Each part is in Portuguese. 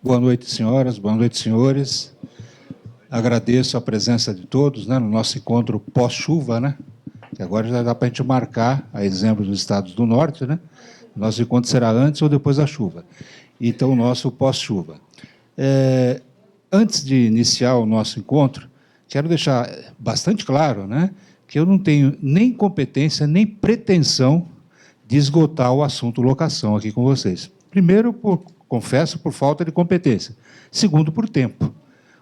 Boa noite, senhoras, boa noite, senhores. Agradeço a presença de todos, né, no nosso encontro pós-chuva, né, que agora já dá para a gente marcar, a exemplo dos estados do norte, né, nosso encontro será antes ou depois da chuva. Então, o nosso pós-chuva. Antes de iniciar o nosso encontro, quero deixar bastante claro, né, que eu não tenho nem competência, nem pretensão de esgotar o assunto locação aqui com vocês. Primeiro, confesso, por falta de competência. Segundo, por tempo.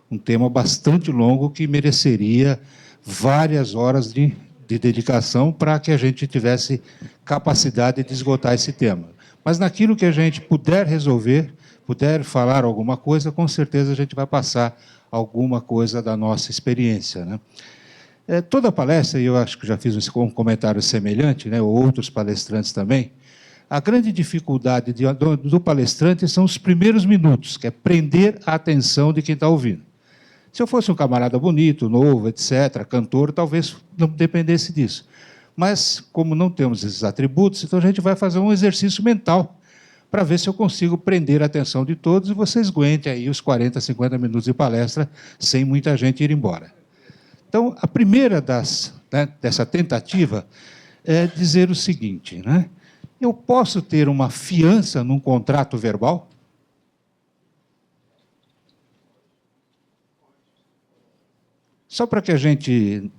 Um tema bastante longo que mereceria várias horas de dedicação para que a gente tivesse capacidade de esgotar esse tema. Mas naquilo que a gente puder resolver, puder falar alguma coisa, com certeza a gente vai passar alguma coisa da nossa experiência, né? Toda palestra, e eu acho que já fiz um comentário semelhante, né, ou outros palestrantes também, a grande dificuldade do palestrante são os primeiros minutos, que é prender a atenção de quem está ouvindo. Se eu fosse um camarada bonito, novo, etc., cantor, talvez não dependesse disso. Mas, como não temos esses atributos, então a gente vai fazer um exercício mental para ver se eu consigo prender a atenção de todos e vocês aguentem aí os 40, 50 minutos de palestra sem muita gente ir embora. Então, a primeira dessa tentativa é dizer o seguinte, né? Eu posso ter uma fiança num contrato verbal? Só para que a gente,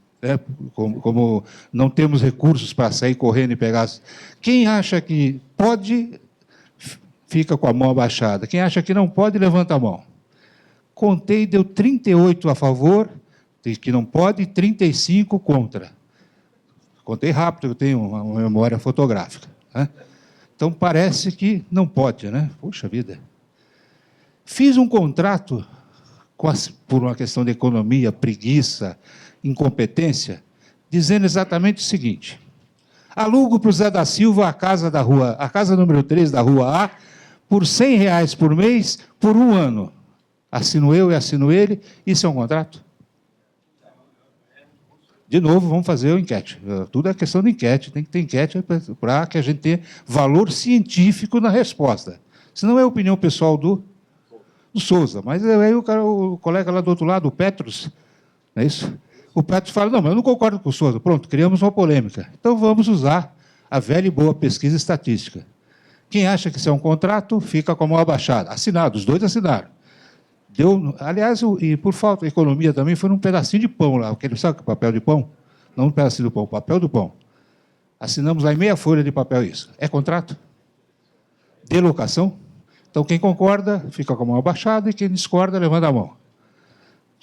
como não temos recursos para sair correndo e pegar... Quem acha que pode, fica com a mão abaixada. Quem acha que não pode, levanta a mão. Contei, deu 38 a favor, que não pode, e 35 contra. Contei rápido, eu tenho uma memória fotográfica, né? Então, parece que não pode, né? Puxa vida. Fiz um contrato, por uma questão de economia, preguiça, incompetência, dizendo exatamente o seguinte: alugo para o Zé da Silva a casa número 3 da rua A, por R$100 por mês, por 1 ano. Assino eu e assino ele, isso é um contrato? De novo, vamos fazer a enquete. Tudo é questão de enquete, tem que ter enquete para que a gente tenha valor científico na resposta. Senão é a opinião pessoal do Souza. Mas aí o colega lá do outro lado, o Petros, não é isso? O Petros fala, não, mas eu não concordo com o Souza. Pronto, criamos uma polêmica. Então vamos usar a velha e boa pesquisa estatística. Quem acha que isso é um contrato, fica com a mão abaixada. Assinado, os dois assinaram. Aliás, e por falta de economia também, foi num pedacinho de pão lá. Sabe o papel de pão? Não um pedacinho do pão, papel do pão. Assinamos lá em meia folha de papel isso. É contrato? De locação? Então, quem concorda, fica com a mão abaixada, e quem discorda, levanta a mão.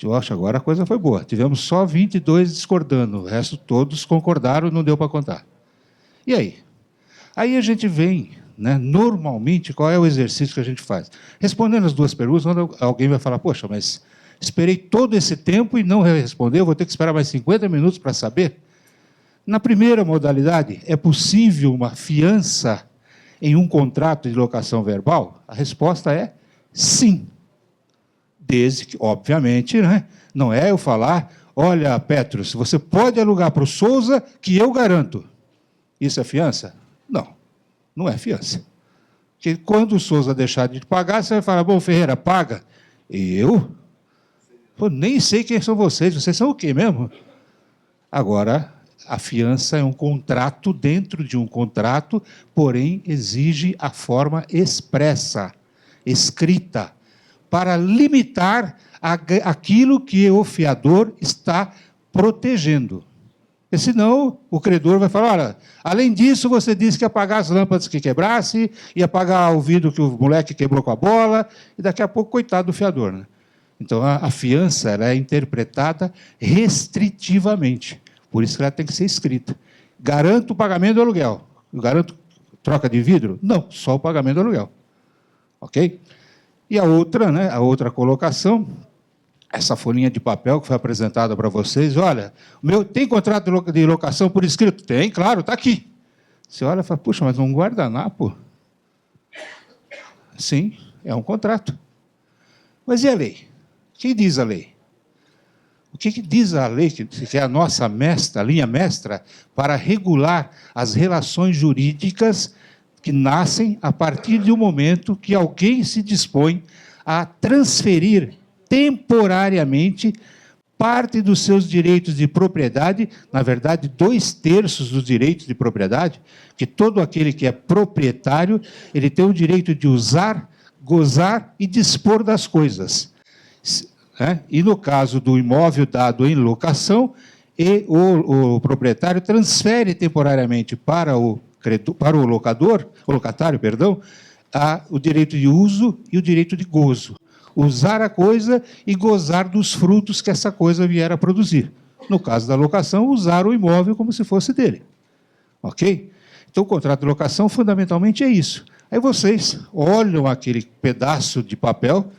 Eu acho agora a coisa foi boa. Tivemos só 22 discordando, o resto todos concordaram, não deu para contar. E aí? Aí a gente vem... né? Normalmente, qual é o exercício que a gente faz? Respondendo as duas perguntas, alguém vai falar, poxa, mas esperei todo esse tempo e não respondeu, vou ter que esperar mais 50 minutos para saber? Na primeira modalidade, é possível uma fiança em um contrato de locação verbal? A resposta é sim. Desde que, obviamente, né, não é eu falar, olha, Petros, você pode alugar para o Souza que eu garanto. Isso é fiança? Não. Não é fiança. Porque quando o Souza deixar de pagar, você vai falar, bom, Ferreira, paga. Eu? Pô, nem sei quem são vocês são o quê mesmo? Agora, a fiança é um contrato dentro de um contrato, porém exige a forma expressa, escrita, para limitar aquilo que o fiador está protegendo. Porque senão o credor vai falar, olha, além disso você disse que ia apagar as lâmpadas que quebrasse, ia apagar o vidro que o moleque quebrou com a bola, e daqui a pouco, coitado do fiador, né? Então, a fiança ela é interpretada restritivamente, por isso que ela tem que ser escrita. Garanto o pagamento do aluguel. Garanto troca de vidro? Não, só o pagamento do aluguel. Ok? E a outra, né, a outra colocação... essa folhinha de papel que foi apresentada para vocês, olha, tem contrato de locação por escrito? Tem, claro, está aqui. Você olha e fala, puxa, mas um guardanapo? Sim, é um contrato. Mas e a lei? O que diz a lei? O que diz a lei, que é a nossa mestra, a linha mestra, para regular as relações jurídicas que nascem a partir do momento que alguém se dispõe a transferir temporariamente parte dos seus direitos de propriedade, na verdade, 2/3 dos direitos de propriedade, que todo aquele que é proprietário, ele tem o direito de usar, gozar e dispor das coisas. E no caso do imóvel dado em locação, o proprietário transfere temporariamente para o locatário, o direito de uso e o direito de gozo. Usar a coisa e gozar dos frutos que essa coisa vier a produzir. No caso da locação, usar o imóvel como se fosse dele. Ok? Então, o contrato de locação, fundamentalmente, é isso. Aí vocês olham aquele pedaço de papel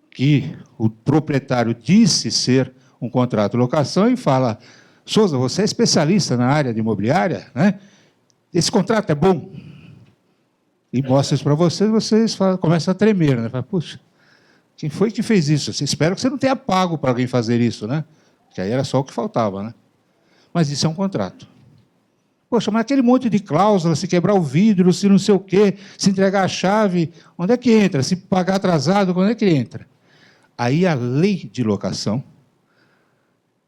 que o proprietário disse ser um contrato de locação e fala: Souza, você é especialista na área de imobiliária, né? Esse contrato é bom? E mostra isso para vocês começam a tremer, né? Fala, puxa, quem foi que fez isso? Espero que você não tenha pago para alguém fazer isso, né? Que aí era só o que faltava, né? Mas isso é um contrato. Poxa, mas aquele monte de cláusula, se quebrar o vidro, se não sei o quê, se entregar a chave, onde é que entra? Se pagar atrasado, onde é que entra? Aí a lei de locação,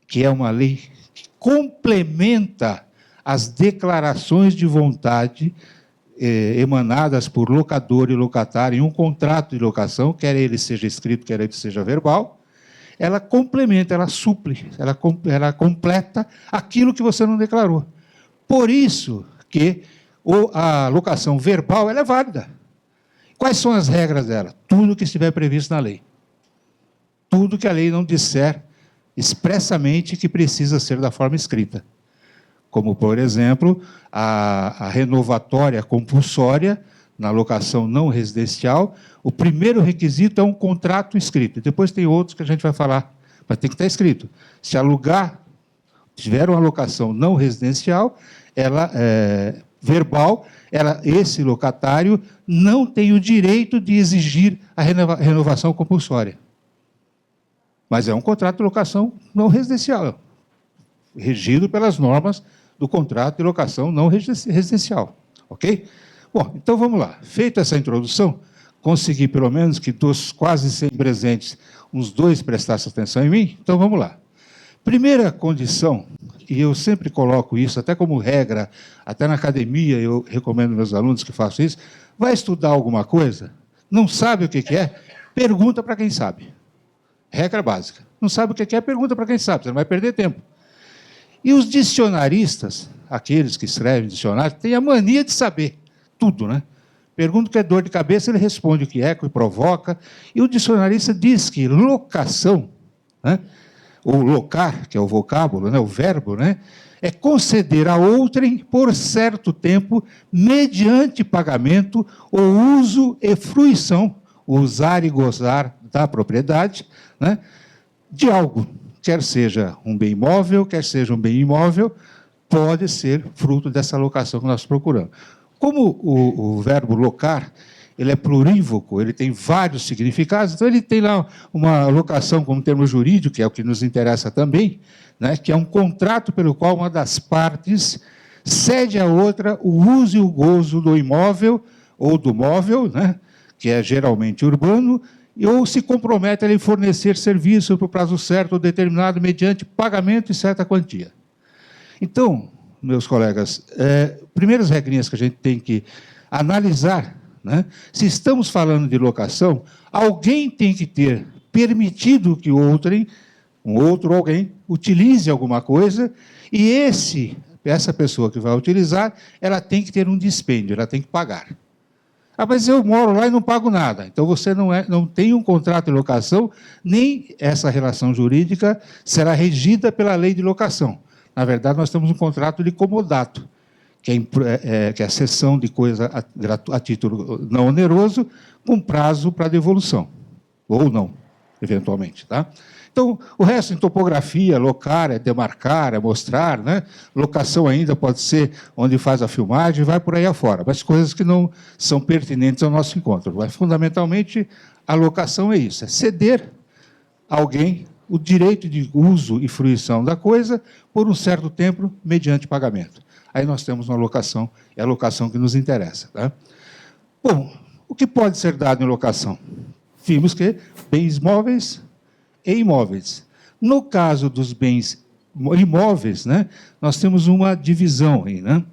que é uma lei que complementa as declarações de vontade emanadas por locador e locatário em um contrato de locação, quer ele seja escrito, quer ele seja verbal, ela complementa, ela suple, ela completa aquilo que você não declarou. Por isso que a locação verbal ela é válida. Quais são as regras dela? Tudo que estiver previsto na lei. Tudo que a lei não disser expressamente que precisa ser da forma escrita. Como, por exemplo, a renovatória compulsória na locação não residencial, o primeiro requisito é um contrato escrito. Depois tem outros que a gente vai falar, mas tem que estar escrito. Se alugar, tiver uma locação não residencial, verbal, esse locatário não tem o direito de exigir a renovação compulsória. Mas é um contrato de locação não residencial, regido pelas normas do contrato de locação não residencial. Ok? Bom, então vamos lá. Feita essa introdução, consegui pelo menos que dos quase 100 presentes, uns 2 prestassem atenção em mim, então vamos lá. Primeira condição, e eu sempre coloco isso, até como regra, até na academia eu recomendo meus alunos que façam isso, vai estudar alguma coisa, não sabe o que é, pergunta para quem sabe. Regra básica. Não sabe o que é, pergunta para quem sabe, você não vai perder tempo. E os dicionaristas, aqueles que escrevem dicionário, têm a mania de saber tudo, né? Pergunta o que é dor de cabeça, ele responde o que é, o que provoca. E o dicionarista diz que locação, né, ou locar, que é o vocábulo, né, o verbo, né, é conceder a outrem por certo tempo, mediante pagamento, o uso e fruição, usar e gozar da propriedade, né, de algo. Quer seja um bem imóvel, quer seja um bem imóvel, pode ser fruto dessa locação que nós procuramos. Como o verbo locar, ele é plurívoco, ele tem vários significados, então ele tem lá uma locação como termo jurídico, que é o que nos interessa também, né, que é um contrato pelo qual uma das partes cede à outra o uso e o gozo do imóvel ou do móvel, né, que é geralmente urbano, ou se compromete a lhe fornecer serviço por prazo certo ou determinado mediante pagamento e certa quantia. Então, meus colegas, primeiras regrinhas que a gente tem que analisar, né? Se estamos falando de locação, alguém tem que ter permitido que um outro alguém utilize alguma coisa, e essa pessoa que vai utilizar, ela tem que ter um dispêndio, ela tem que pagar. Ah, mas eu moro lá e não pago nada. Então você não tem um contrato de locação, nem essa relação jurídica será regida pela lei de locação. Na verdade, nós temos um contrato de comodato, que é a cessão de coisa a título não oneroso, com prazo para devolução, ou não, eventualmente. Tá? Então, o resto em topografia, locar, é demarcar, é mostrar, né? Locação ainda pode ser onde faz a filmagem, vai por aí afora, mas coisas que não são pertinentes ao nosso encontro. Mas, fundamentalmente, a locação é isso, é ceder a alguém o direito de uso e fruição da coisa por um certo tempo, mediante pagamento. Aí nós temos uma locação, é a locação que nos interessa. Tá? Bom, o que pode ser dado em locação? vimos que bens móveis e imóveis. No caso dos bens imóveis, né, nós temos uma divisão aí, né?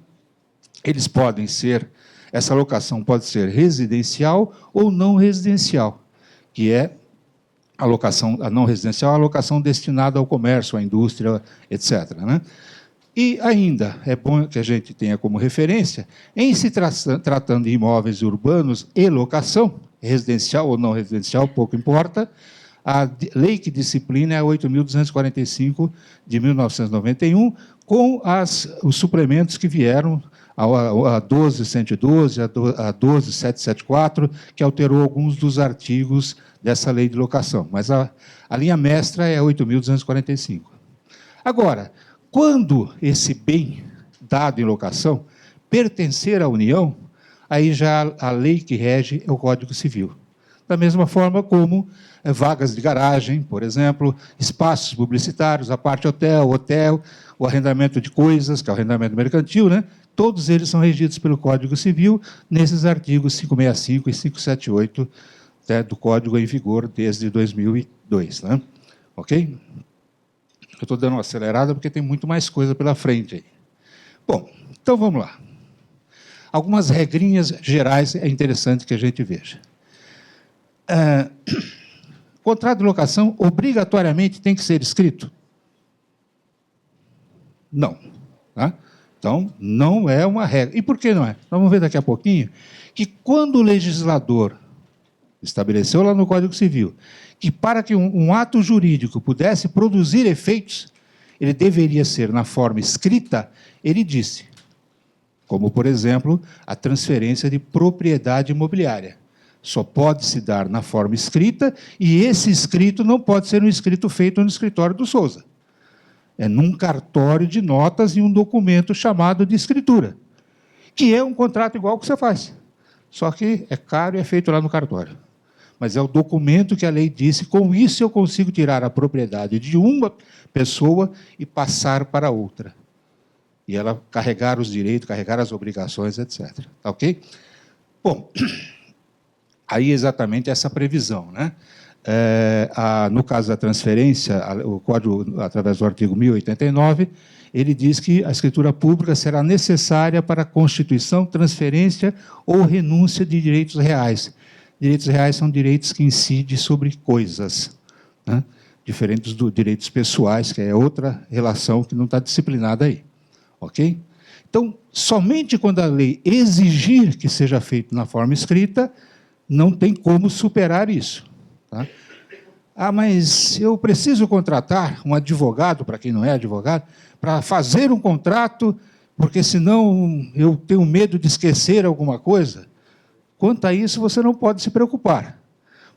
Eles podem ser, essa alocação pode ser residencial ou não residencial, que é a alocação, a não residencial, a alocação destinada ao comércio, à indústria, etc., né? E ainda é bom que a gente tenha como referência, em se tratando de imóveis urbanos e locação, residencial ou não residencial, pouco importa, a lei que disciplina é a 8.245 de 1991, com os suplementos que vieram, a 12.112, a 12.774, que alterou alguns dos artigos dessa lei de locação. Mas a linha mestra é a 8.245. Agora, quando esse bem dado em locação pertencer à União, aí já a lei que rege é o Código Civil. Da mesma forma como vagas de garagem, por exemplo, espaços publicitários, a parte hotel, o arrendamento de coisas, que é o arrendamento mercantil, né? Todos eles são regidos pelo Código Civil, nesses artigos 565 e 578, né, do Código em vigor desde 2002. Né? Ok? Eu estou dando uma acelerada porque tem muito mais coisa pela frente aí. Bom, então vamos lá. Algumas regrinhas gerais é interessante que a gente veja. Contrato de locação obrigatoriamente tem que ser escrito? Não. Tá? Então, não é uma regra. E por que não é? Nós vamos ver daqui a pouquinho que quando o legislador estabeleceu lá no Código Civil que para que um ato jurídico pudesse produzir efeitos, ele deveria ser na forma escrita, ele disse, como, por exemplo, a transferência de propriedade imobiliária. Só pode se dar na forma escrita, e esse escrito não pode ser um escrito feito no escritório do Souza. É num cartório de notas e um documento chamado de escritura, que é um contrato igual que você faz, só que é caro e é feito lá no cartório. Mas é o documento que a lei disse, com isso eu consigo tirar a propriedade de uma pessoa e passar para outra. E ela carregar os direitos, carregar as obrigações, etc. Tá ok? Bom, aí exatamente essa previsão, né? No caso da transferência, o Código, através do artigo 1089, ele diz que a escritura pública será necessária para a constituição, transferência ou renúncia de direitos reais. Direitos reais são direitos que incidem sobre coisas, né? Diferentes dos direitos pessoais, que é outra relação que não está disciplinada aí. Ok? Então, somente quando a lei exigir que seja feito na forma escrita, não tem como superar isso. Tá? Ah, mas eu preciso contratar um advogado, para quem não é advogado, para fazer um contrato, porque senão eu tenho medo de esquecer alguma coisa. Quanto a isso, você não pode se preocupar,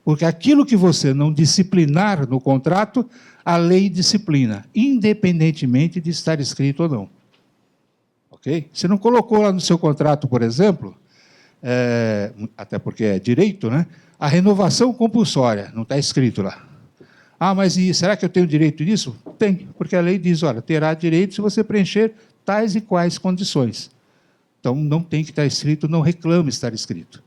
porque aquilo que você não disciplinar no contrato, a lei disciplina, independentemente de estar escrito ou não. Ok? Você não colocou lá no seu contrato, por exemplo, até porque é direito, né? A renovação compulsória, não está escrito lá. Ah, mas será que eu tenho direito disso? Tem, porque a lei diz, olha, terá direito se você preencher tais e quais condições. Então, não tem que estar escrito, não reclame estar escrito.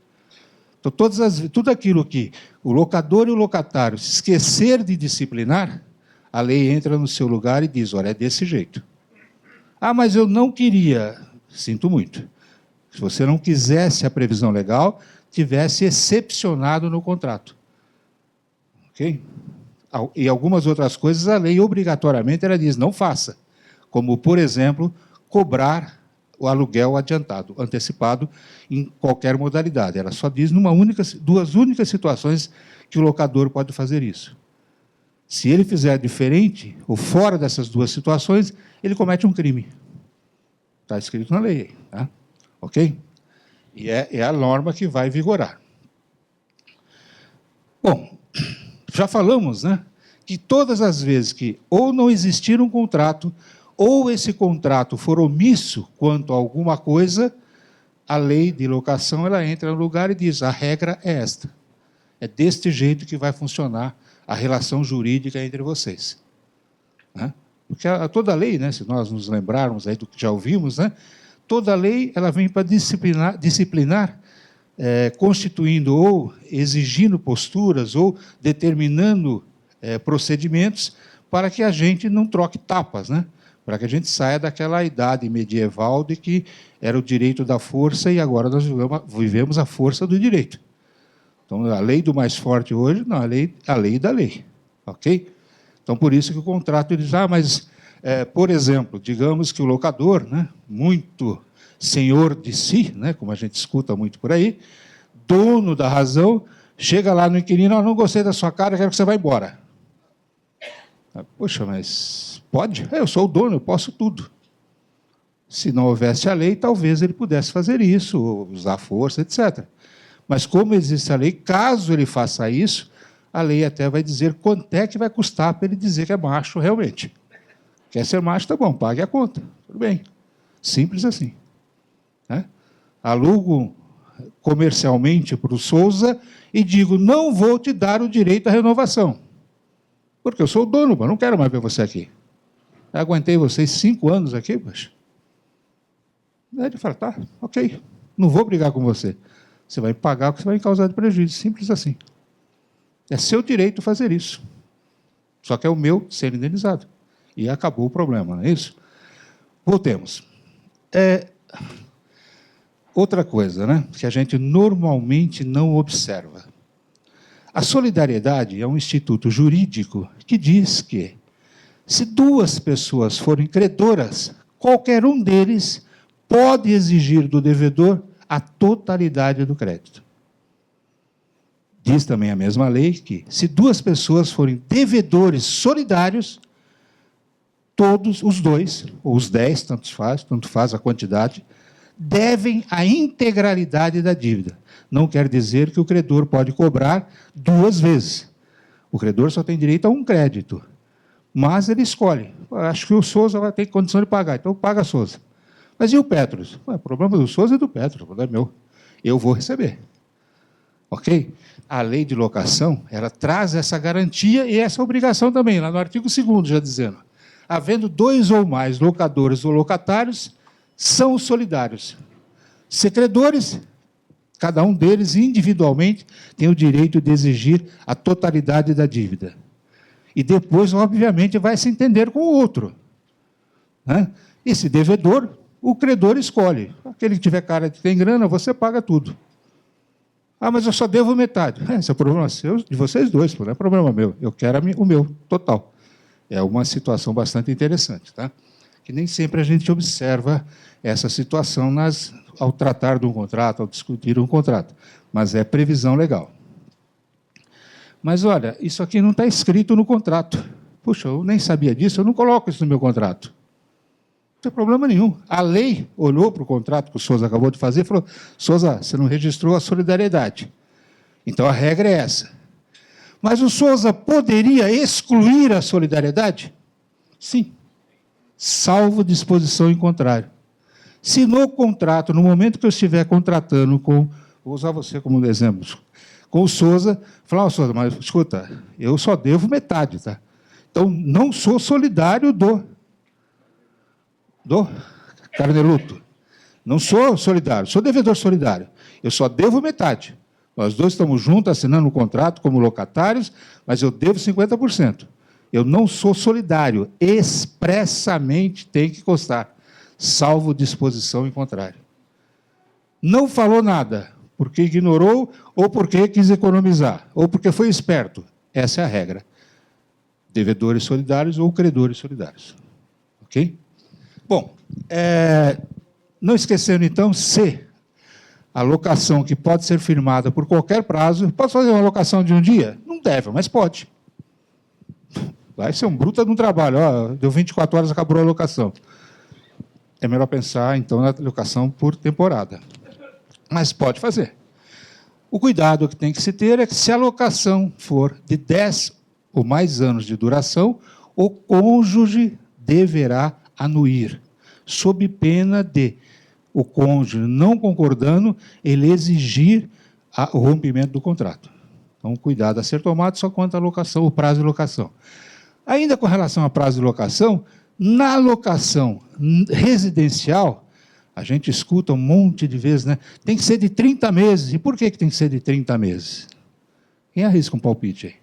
Então, tudo aquilo que o locador e o locatário se esquecer de disciplinar, a lei entra no seu lugar e diz, olha, é desse jeito. Ah, mas eu não queria. Sinto muito. Se você não quisesse a previsão legal, tivesse excepcionado no contrato. Ok? E algumas outras coisas, a lei, obrigatoriamente, ela diz, não faça. Como, por exemplo, cobrar o aluguel adiantado, antecipado, em qualquer modalidade. Ela só diz duas únicas situações que o locador pode fazer isso. Se ele fizer diferente, ou fora dessas duas situações, ele comete um crime. Está escrito na lei. Tá? Ok? E é a norma que vai vigorar. Bom, já falamos, né, que todas as vezes que ou não existir um contrato, ou esse contrato for omisso quanto a alguma coisa, a lei de locação ela entra no lugar e diz, a regra é esta. É deste jeito que vai funcionar a relação jurídica entre vocês. Né? Porque toda lei, né, se nós nos lembrarmos aí do que já ouvimos, né, toda lei ela vem para disciplinar constituindo ou exigindo posturas ou determinando procedimentos para que a gente não troque tapas, né? Para que a gente saia daquela idade medieval de que era o direito da força e agora nós vivemos a força do direito. Então, a lei do mais forte hoje, não, a lei da lei. Ok? Então, por isso que o contrato diz, mas, por exemplo, digamos que o locador, né, muito senhor de si, né, como a gente escuta muito por aí, dono da razão, chega lá no inquilino, não gostei da sua cara, quero que você vá embora. Poxa, mas pode? Eu sou o dono, eu posso tudo. Se não houvesse a lei, talvez ele pudesse fazer isso, usar força, etc. Mas como existe a lei, caso ele faça isso, a lei até vai dizer quanto é que vai custar para ele dizer que é macho realmente. Quer ser macho, tá bom, pague a conta. Tudo bem. Simples assim. Né? Alugo comercialmente para o Souza e digo, não vou te dar o direito à renovação. Porque eu sou o dono, mas não quero mais ver você aqui. Eu aguentei vocês 5 anos aqui, poxa. Daí ele fala, tá, ok, não vou brigar com você. Você vai pagar o que você vai me causar de prejuízo. Simples assim. É seu direito fazer isso. Só que é o meu ser indenizado. E acabou o problema, não é isso? Voltemos. Outra coisa, né, que a gente normalmente não observa. A solidariedade é um instituto jurídico que diz que, se 2 pessoas forem credoras, qualquer um deles pode exigir do devedor a totalidade do crédito. Diz também a mesma lei que, se 2 pessoas forem devedores solidários, todos os 2, ou os 10, tanto faz a quantidade, devem a integralidade da dívida. Não quer dizer que o credor pode cobrar 2 vezes. O credor só tem direito a um crédito, mas ele escolhe. Acho que o Souza vai ter condição de pagar, então paga a Souza. Mas e o Petros? O problema do Souza é do Petros, não é meu. Eu vou receber. Ok? A lei de locação, ela traz essa garantia e essa obrigação também, lá no artigo 2º, já dizendo, havendo 2 ou mais locadores ou locatários, são solidários. Se credores, cada um deles individualmente tem o direito de exigir a totalidade da dívida. E depois, obviamente, vai se entender com o outro. Né? Esse devedor, o credor escolhe. Aquele que tiver cara de tem grana, você paga tudo. Mas eu só devo metade. Esse é o problema seu, de vocês 2, não é problema meu. Eu quero o meu, total. É uma situação bastante interessante, tá? Que nem sempre a gente observa essa situação ao tratar de um contrato, ao discutir um contrato. Mas é previsão legal. Mas, olha, isso aqui não está escrito no contrato. Puxa, eu nem sabia disso, eu não coloco isso no meu contrato. Não tem problema nenhum. A lei olhou para o contrato que o Souza acabou de fazer e falou, Souza, você não registrou a solidariedade. Então, a regra é essa. Mas o Souza poderia excluir a solidariedade? Sim. Salvo disposição em contrário. Se no contrato, no momento que eu estiver contratando com, vou usar você como exemplo, com o Souza, falar, Souza, mas escuta, eu só devo metade, tá? Então, não sou solidário do Carneluto. Não sou solidário, sou devedor solidário. Eu só devo metade. Nós 2 estamos juntos assinando um contrato como locatários, mas eu devo 50%. Eu não sou solidário, expressamente tem que constar, salvo disposição em contrário. Não falou nada, porque ignorou, ou porque quis economizar, ou porque foi esperto. Essa é a regra. Devedores solidários ou credores solidários. Ok? Bom, não esquecendo, então, se a locação que pode ser firmada por qualquer prazo, pode fazer uma locação de um dia? Não deve, mas pode. Vai ser um bruto no trabalho. Deu 24 horas, acabou a locação. É melhor pensar, então, na locação por temporada. Mas pode fazer. O cuidado que tem que se ter é que, se a locação for de 10 ou mais anos de duração, o cônjuge deverá anuir, sob pena de o cônjuge, não concordando, ele exigir o rompimento do contrato. Então, cuidado a ser tomado só quanto à locação, o prazo de locação. Ainda com relação a prazo de locação, na locação residencial, A gente escuta um monte de vezes, né? Tem que ser de 30 meses. E por que tem que ser de 30 meses? Quem arrisca um palpite aí?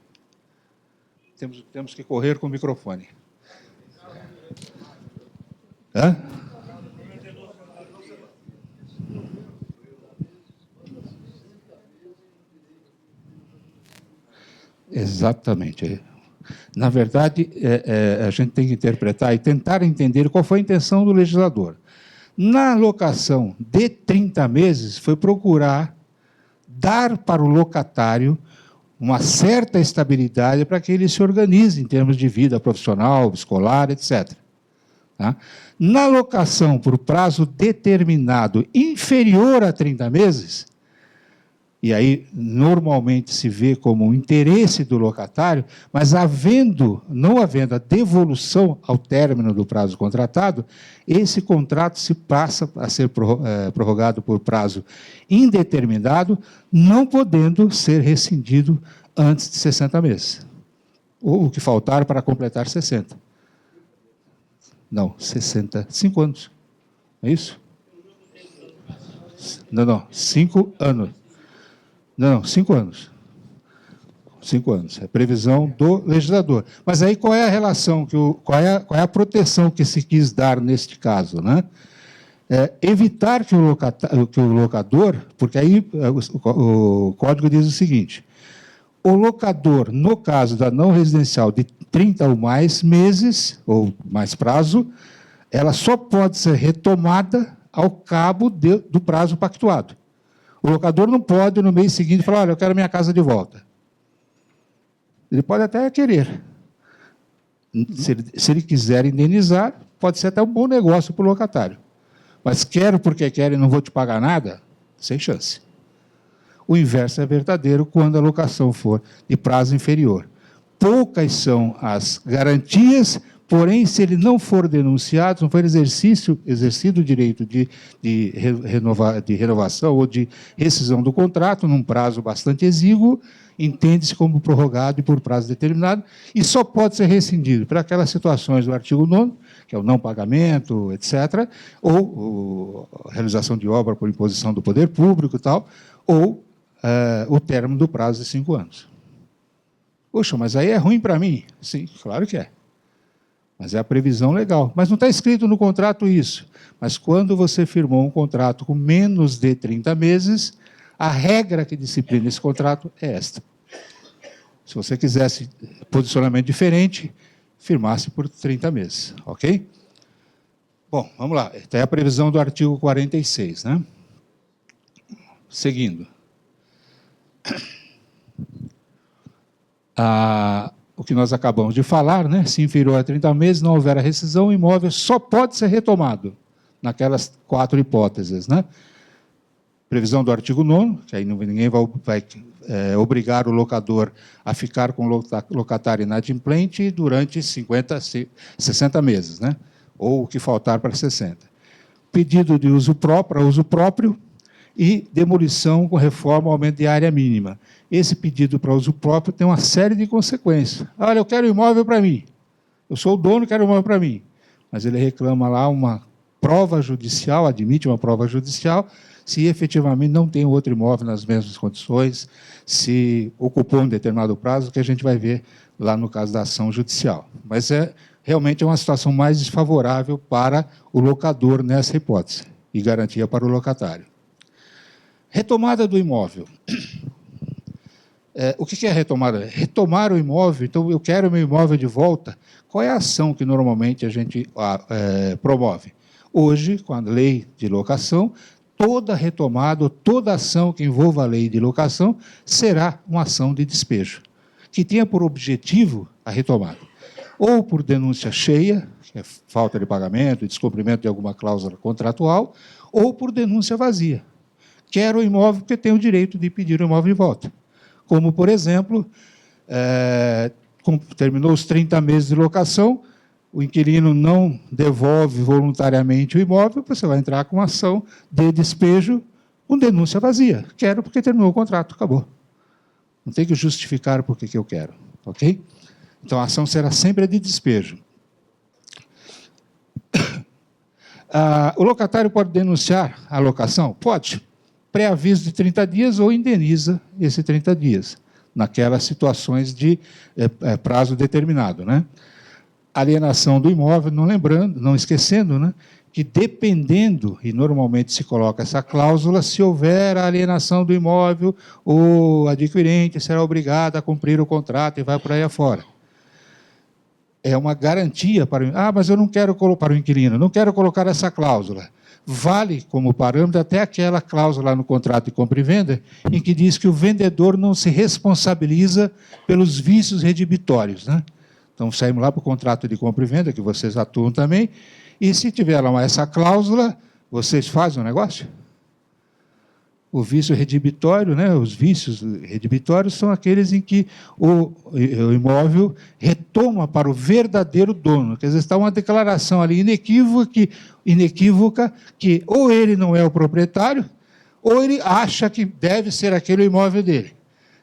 Temos que correr com o microfone. Hã? Exatamente. Na verdade, a gente tem que interpretar e tentar entender qual foi a intenção do legislador. Na alocação de 30 meses, foi procurar dar para o locatário uma certa estabilidade para que ele se organize em termos de vida profissional, escolar, etc. Tá? Na alocação por prazo determinado inferior a 30 meses, e aí normalmente se vê como um interesse do locatário, mas não havendo a devolução ao término do prazo contratado, esse contrato se passa a ser prorrogado por prazo indeterminado, não podendo ser rescindido antes de 60 meses. Ou o que faltar para completar 60. Não, 65 anos. É isso? Não, 5 anos. Não, 5 anos. 5 anos. É previsão do legislador. Mas aí qual é a relação, qual é a proteção que se quis dar neste caso? Né? Evitar que o locador, porque aí o código diz o seguinte: o locador, no caso da não residencial de 30 ou mais meses, ou mais prazo, ela só pode ser retomada ao cabo do prazo pactuado. O locador não pode, no mês seguinte, falar: olha, eu quero minha casa de volta. Ele pode até querer. Se ele quiser indenizar, pode ser até um bom negócio para o locatário. Mas quero porque quero e não vou te pagar nada, sem chance. O inverso é verdadeiro quando a locação for de prazo inferior. Poucas são as garantias, porém, se ele não for denunciado, não for exercido o direito de renovação ou de rescisão do contrato, num prazo bastante exíguo, entende-se como prorrogado e por prazo determinado, e só pode ser rescindido para aquelas situações do artigo 9º, que é o não pagamento, etc., ou realização de obra por imposição do poder público e tal, ou o término do prazo de 5 anos. Puxa, mas aí é ruim para mim? Sim, claro que é. Mas é a previsão legal. Mas não está escrito no contrato isso. Mas quando você firmou um contrato com menos de 30 meses, a regra que disciplina esse contrato é esta. Se você quisesse posicionamento diferente, firmasse por 30 meses, ok? Bom, vamos lá. Esta é a previsão do artigo 46, né? Seguindo. O que nós acabamos de falar, né? Se inferior a 30 meses, não houver a rescisão, o imóvel só pode ser retomado, naquelas 4 hipóteses, né? Previsão do artigo 9º, que aí ninguém vai obrigar o locador a ficar com o locatário inadimplente durante 60 meses, né? Ou o que faltar para 60. Pedido de uso próprio, e demolição com reforma ou aumento de área mínima. Esse pedido para uso próprio tem uma série de consequências. Olha, eu quero imóvel para mim. Eu sou o dono, quero imóvel para mim. Mas ele reclama lá uma prova judicial, admite uma prova judicial, se efetivamente não tem outro imóvel nas mesmas condições, se ocupou um determinado prazo, que a gente vai ver lá no caso da ação judicial. Mas realmente é uma situação mais desfavorável para o locador nessa hipótese, e garantia para o locatário. Retomada do imóvel. O que é retomada? Retomar o imóvel, então eu quero o meu imóvel de volta. Qual é a ação que normalmente a gente promove? Hoje, com a lei de locação, toda retomada, toda ação que envolva a lei de locação será uma ação de despejo, que tenha por objetivo a retomada. Ou por denúncia cheia, que é falta de pagamento, descumprimento de alguma cláusula contratual, ou por denúncia vazia. Quero o imóvel porque tenho o direito de pedir o imóvel de volta. Como, por exemplo, terminou os 30 meses de locação, o inquilino não devolve voluntariamente o imóvel, você vai entrar com uma ação de despejo com denúncia vazia. Quero porque terminou o contrato, acabou. Não tem que justificar por que eu quero, ok? Então, a ação será sempre de despejo. O locatário pode denunciar a locação? Pode. Pré-aviso de 30 dias ou indeniza esses 30 dias, naquelas situações de prazo determinado, né? Alienação do imóvel, não esquecendo, né, que dependendo, e normalmente se coloca essa cláusula, se houver a alienação do imóvel, o adquirente será obrigado a cumprir o contrato e vai por aí afora. É uma garantia para o... mas eu não quero colocar para o inquilino, não quero colocar essa cláusula. Vale como parâmetro até aquela cláusula no contrato de compra e venda, em que diz que o vendedor não se responsabiliza pelos vícios redibitórios, né? Então, saímos lá para o contrato de compra e venda, que vocês atuam também, e se tiver lá essa cláusula, vocês fazem o negócio? O vício redibitório, né? Os vícios redibitórios são aqueles em que o imóvel retoma para o verdadeiro dono. Quer dizer, está uma declaração ali inequívoca que ou ele não é o proprietário, ou ele acha que deve ser aquele o imóvel dele.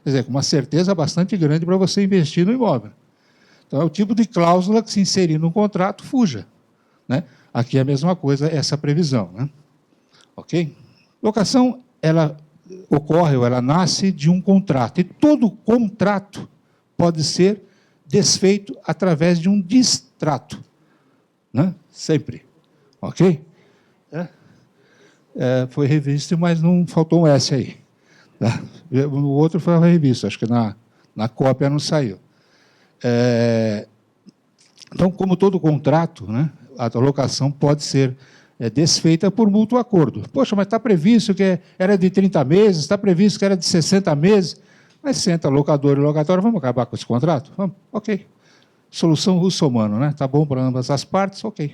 Quer dizer, com uma certeza bastante grande para você investir no imóvel. Então, é o tipo de cláusula que, se inserir no contrato, fuja, né? Aqui é a mesma coisa, essa previsão, né? Ok? Locação, ela ocorre ou ela nasce de um contrato. E todo contrato pode ser desfeito através de um distrato, né? Sempre. Ok? Foi revisto, mas não faltou um S aí. Tá? O outro foi revisto, acho que na cópia não saiu. Então, como todo contrato, né, a locação pode ser desfeita por mútuo acordo. Poxa, mas está previsto que era de 30 meses, está previsto que era de 60 meses, mas senta locador e locatório, vamos acabar com esse contrato? Vamos, ok. Solução russomano, né? Está bom para ambas as partes, ok.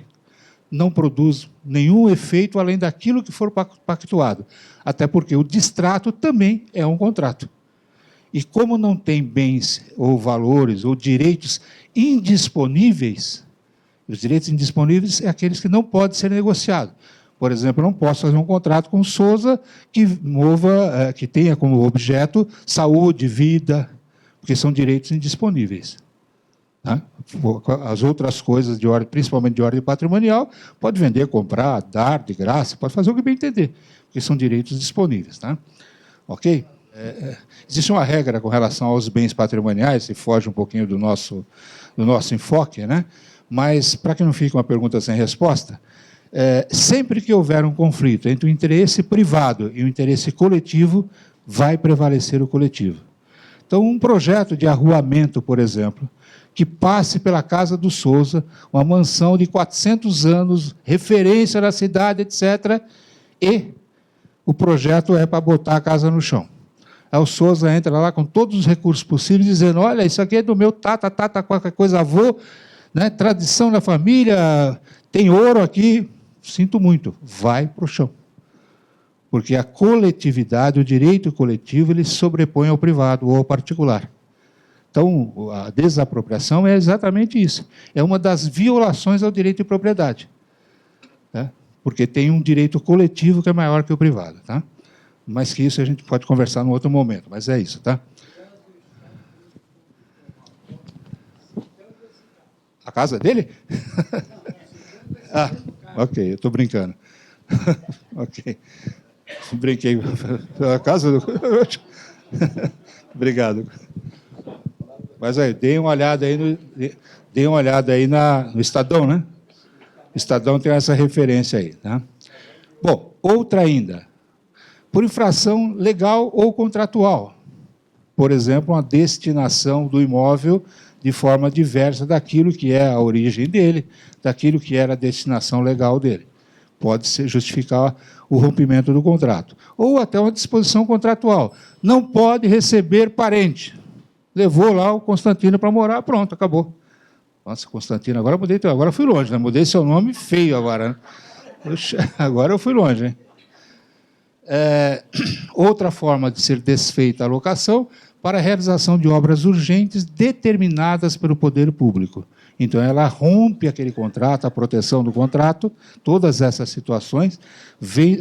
Não produz nenhum efeito além daquilo que for pactuado, até porque o distrato também é um contrato. E como não tem bens ou valores ou direitos indisponíveis, os direitos indisponíveis é aqueles que não podem ser negociados. Por exemplo, eu não posso fazer um contrato com o Sousa que tenha como objeto saúde, vida, porque são direitos indisponíveis. Tá? As outras coisas, principalmente de ordem patrimonial, pode vender, comprar, dar de graça, pode fazer o que bem entender, porque são direitos disponíveis. Tá? Ok? Existe uma regra com relação aos bens patrimoniais, que foge um pouquinho do nosso enfoque, né? Mas, para que não fique uma pergunta sem resposta, sempre que houver um conflito entre o interesse privado e o interesse coletivo, vai prevalecer o coletivo. Então, um projeto de arruamento, por exemplo, que passe pela casa do Sousa, uma mansão de 400 anos, referência na cidade, etc., e o projeto é para botar a casa no chão. Aí o Sousa entra lá com todos os recursos possíveis, dizendo, olha, isso aqui é do meu qualquer coisa, avô, né, tradição da família, tem ouro aqui, sinto muito, vai para o chão. Porque a coletividade, o direito coletivo, ele sobrepõe ao privado ou ao particular. Então, a desapropriação é exatamente isso. É uma das violações ao direito de propriedade. Tá? Porque tem um direito coletivo que é maior que o privado. Tá? Mas que isso a gente pode conversar num outro momento, mas é isso, tá? A casa dele? Ok, eu estou brincando. Ok. Brinquei. A casa do... Obrigado. Mas aí, deem uma olhada aí no Estadão, né? O Estadão tem essa referência aí, tá? Bom, outra ainda. Por infração legal ou contratual. Por exemplo, uma destinação do imóvel de forma diversa daquilo que é a origem dele, daquilo que era a destinação legal dele. Pode justificar o rompimento do contrato. Ou até uma disposição contratual. Não pode receber parente. Levou lá o Constantino para morar, pronto, acabou. Nossa, Constantino, agora fui longe, né? Mudei seu nome feio agora. Né? Agora eu fui longe, hein? Outra forma de ser desfeita a locação para a realização de obras urgentes determinadas pelo poder público. Então, ela rompe aquele contrato, a proteção do contrato, todas essas situações,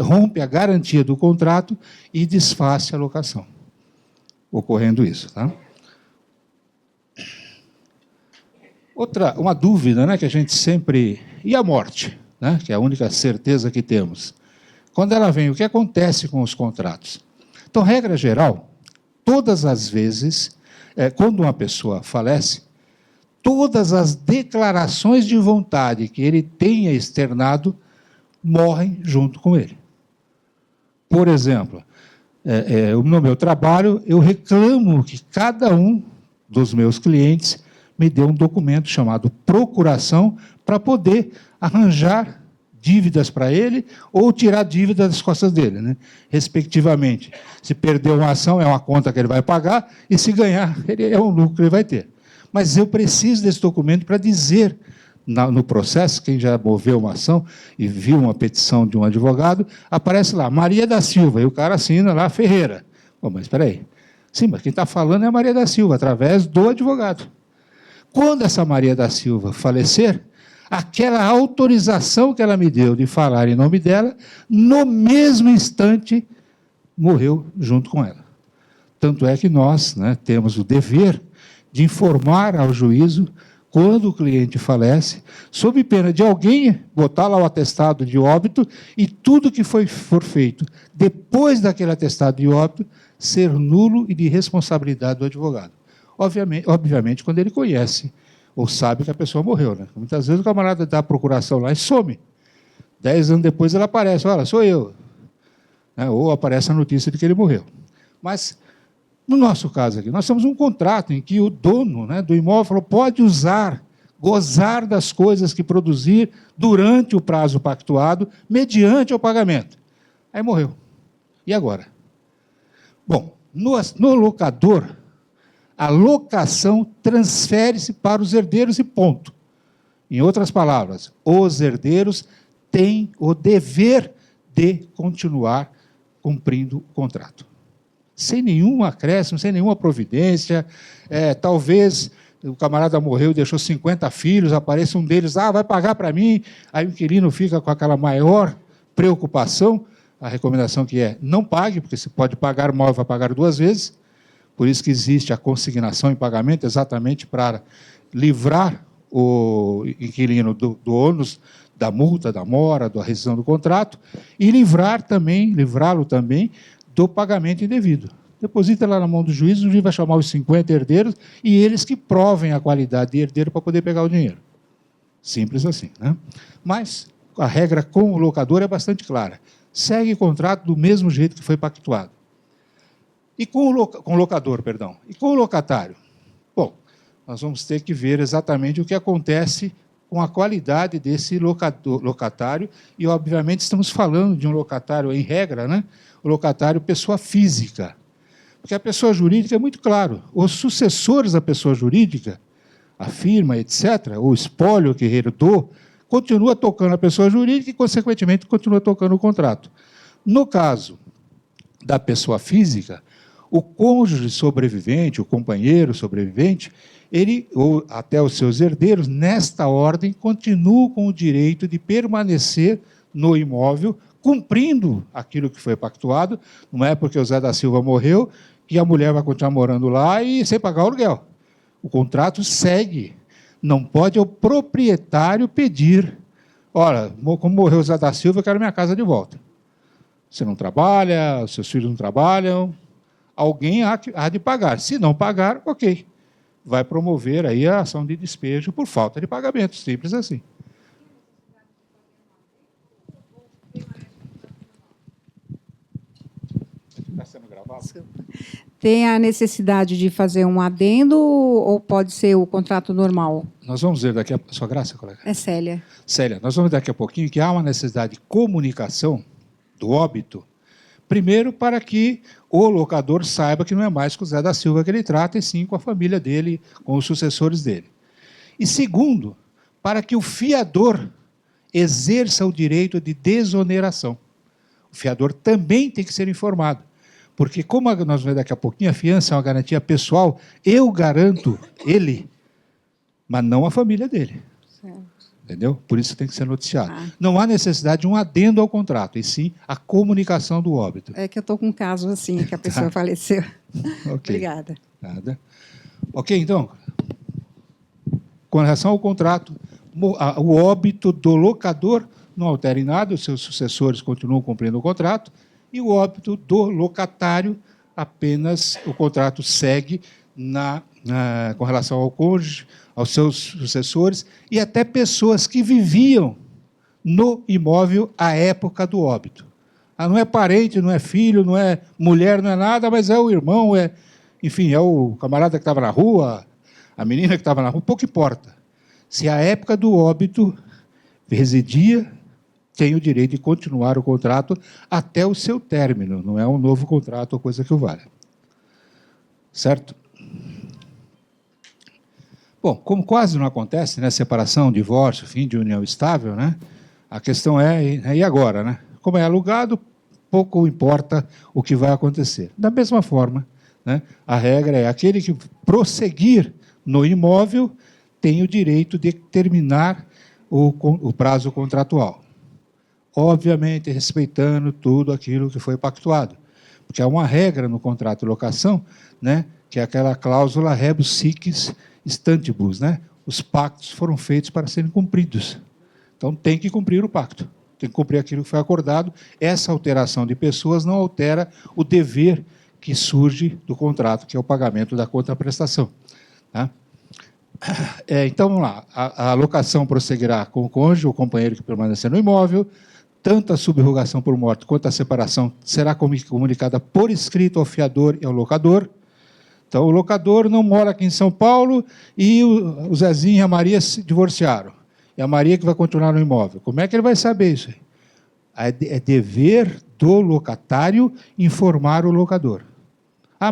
rompe a garantia do contrato e desfaz a locação, ocorrendo isso. Tá? Uma dúvida, né, que a gente sempre... E a morte? né, que é a única certeza que temos. Quando ela vem, o que acontece com os contratos? Então, regra geral, todas as vezes, quando uma pessoa falece, todas as declarações de vontade que ele tenha externado morrem junto com ele. Por exemplo, no meu trabalho, eu reclamo que cada um dos meus clientes me dê um documento chamado procuração para poder arranjar dívidas para ele ou tirar dívidas das costas dele, né? Respectivamente. Se perder uma ação, é uma conta que ele vai pagar, e se ganhar, é um lucro que ele vai ter. Mas eu preciso desse documento para dizer, no processo, quem já moveu uma ação e viu uma petição de um advogado, aparece lá, Maria da Silva, e o cara assina lá, Ferreira. Bom, mas espera aí. Sim, mas quem está falando é a Maria da Silva, através do advogado. Quando essa Maria da Silva falecer, aquela autorização que ela me deu de falar em nome dela, no mesmo instante, morreu junto com ela. Tanto é que nós, né, temos o dever de informar ao juízo quando o cliente falece, sob pena de alguém botar lá o atestado de óbito e tudo que for feito depois daquele atestado de óbito ser nulo e de responsabilidade do advogado. Obviamente, quando ele conhece ou sabe que a pessoa morreu, né? Muitas vezes o camarada dá a procuração lá e some. 10 anos depois ele aparece, olha, sou eu. Né? Ou aparece a notícia de que ele morreu. Mas, no nosso caso aqui, nós temos um contrato em que o dono, né, do imóvel falou, pode usar, gozar das coisas que produzir durante o prazo pactuado, mediante o pagamento. Aí morreu. E agora? Bom, no locador, a locação transfere-se para os herdeiros e ponto. Em outras palavras, os herdeiros têm o dever de continuar cumprindo o contrato. Sem nenhum acréscimo, sem nenhuma providência. Talvez o camarada morreu e deixou 50 filhos, apareça um deles, vai pagar para mim, aí o inquilino fica com aquela maior preocupação, a recomendação que é, não pague, porque se pode pagar mal, vai pagar 2 vezes, por isso que existe a consignação em pagamento, exatamente para livrar o inquilino do ônus da multa, da mora, da rescisão do contrato, e livrá-lo também do pagamento indevido. Deposita lá na mão do juiz, o juiz vai chamar os 50 herdeiros, e eles que provem a qualidade de herdeiro para poder pegar o dinheiro. Simples assim, né? Mas a regra com o locador é bastante clara. Segue o contrato do mesmo jeito que foi pactuado. E com o locador, perdão. E com o locatário? Bom, nós vamos ter que ver exatamente o que acontece com a qualidade desse locatário, e, obviamente, estamos falando de um locatário, em regra, né? O locatário pessoa física. Porque a pessoa jurídica é muito claro. Os sucessores da pessoa jurídica, a firma, etc., o espólio que herdou, continua tocando a pessoa jurídica e, consequentemente, continua tocando o contrato. No caso da pessoa física, o cônjuge sobrevivente, o companheiro sobrevivente, ele, ou até os seus herdeiros, nesta ordem, continuam com o direito de permanecer no imóvel, cumprindo aquilo que foi pactuado. Não é porque o Zé da Silva morreu que a mulher vai continuar morando lá e sem pagar o aluguel. O contrato segue. Não pode o proprietário pedir, olha, como morreu o Zé da Silva, eu quero minha casa de volta. Você não trabalha, os seus filhos não trabalham, alguém há de pagar. Se não pagar, ok. Vai promover aí a ação de despejo por falta de pagamento, simples assim. Está sendo gravado? Tem a necessidade de fazer um adendo ou pode ser o contrato normal? Nós vamos ver daqui a... Sua graça, colega? É Célia. Célia, nós vamos ver daqui a pouquinho que há uma necessidade de comunicação do óbito, primeiro para que o locador saiba que não é mais com o Zé da Silva que ele trata, e sim com a família dele, com os sucessores dele. E segundo, para que o fiador exerça o direito de desoneração. O fiador também tem que ser informado. Porque, como nós vamos ver daqui a pouquinho, a fiança é uma garantia pessoal, eu garanto ele, mas não a família dele. Certo. Entendeu? Por isso tem que ser noticiado. Não há necessidade de um adendo ao contrato, e sim a comunicação do óbito. É que eu estou com um caso assim, que a pessoa faleceu. Okay. Obrigada. Nada. Ok, então, com relação ao contrato, o óbito do locador não altera em nada, os seus sucessores continuam cumprindo o contrato, e o óbito do locatário, apenas o contrato segue com relação ao cônjuge, aos seus sucessores, e até pessoas que viviam no imóvel à época do óbito. Não é parente, não é filho, não é mulher, não é nada, mas é o irmão, enfim, é o camarada que estava na rua, a menina que estava na rua, pouco importa. Se a época do óbito residia, tem o direito de continuar o contrato até o seu término, não é um novo contrato ou coisa que o valha. Certo? Bom, como quase não acontece, né, separação, divórcio, fim de união estável, né, a questão e agora? Né? Como é alugado, pouco importa o que vai acontecer. Da mesma forma, né, a regra é aquele que prosseguir no imóvel tem o direito de terminar o prazo contratual. Obviamente, respeitando tudo aquilo que foi pactuado. Porque há uma regra no contrato de locação, né, que é aquela cláusula rebus sic stantibus, né? Os pactos foram feitos para serem cumpridos. Então, tem que cumprir o pacto, tem que cumprir aquilo que foi acordado. Essa alteração de pessoas não altera o dever que surge do contrato, que é o pagamento da contraprestação. Tá? Então, vamos lá. A locação prosseguirá com o cônjuge, o companheiro que permanecer no imóvel. Tanto a subrogação por morte quanto a separação será comunicada por escrito ao fiador e ao locador. Então, o locador não mora aqui em São Paulo e o Zezinho e a Maria se divorciaram. E a Maria que vai continuar no imóvel. Como é que ele vai saber isso? É dever do locatário informar o locador.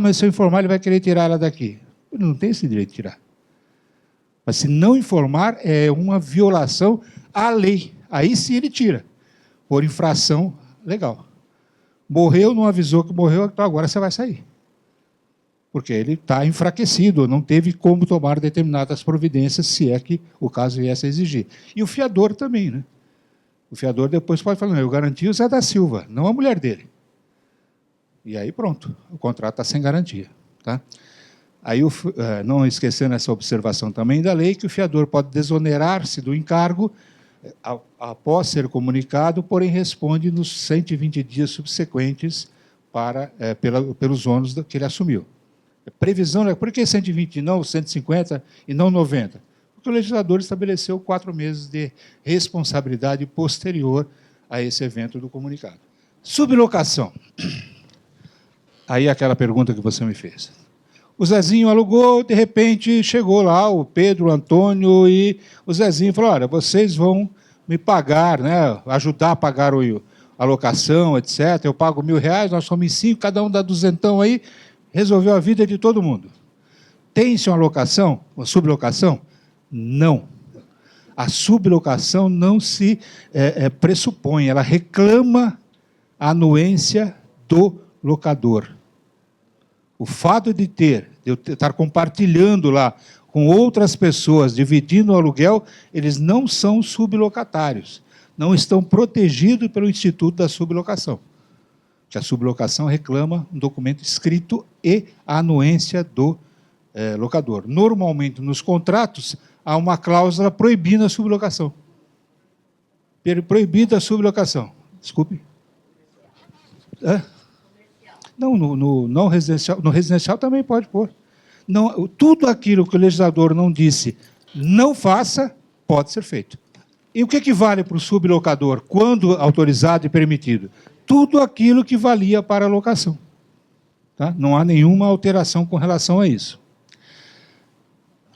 Mas se eu informar, ele vai querer tirar ela daqui. Ele não tem esse direito de tirar. Mas se não informar, é uma violação à lei. Aí sim ele tira, por infração legal. Morreu, não avisou que morreu, então agora você vai sair. Porque ele está enfraquecido, não teve como tomar determinadas providências, se é que o caso viesse a exigir. E o fiador também, né? O fiador depois pode falar, eu garanti o Zé da Silva, não a mulher dele. E aí pronto, o contrato está sem garantia. Tá? Aí, não esquecendo essa observação também da lei, que o fiador pode desonerar-se do encargo após ser comunicado, porém responde nos 120 dias subsequentes pelos ônus que ele assumiu. Previsão, por que 120 e não 150 e não 90? Porque o legislador estabeleceu 4 meses de responsabilidade posterior a esse evento do comunicado. Sublocação. Aí aquela pergunta que você me fez. O Zezinho alugou, de repente chegou lá o Pedro, o Antônio, e o Zezinho falou, olha, vocês vão me pagar, né, ajudar a pagar a locação, etc. Eu pago R$1.000, nós somos em 5, cada um dá 200 aí, resolveu a vida de todo mundo. Tem-se uma locação, uma sublocação? Não. A sublocação não se pressupõe, ela reclama a anuência do locador. O fato de eu estar compartilhando lá com outras pessoas, dividindo o aluguel, eles não são sublocatários, não estão protegidos pelo Instituto da Sublocação. Que a sublocação reclama um documento escrito e a anuência do locador. Normalmente, nos contratos, há uma cláusula proibindo a sublocação. Proibida a sublocação. Desculpe. Não, no residencial também pode pôr. Não, tudo aquilo que o legislador não disse, não faça, pode ser feito. E o que vale para o sublocador, quando autorizado e permitido? Tudo aquilo que valia para a locação. Tá? Não há nenhuma alteração com relação a isso.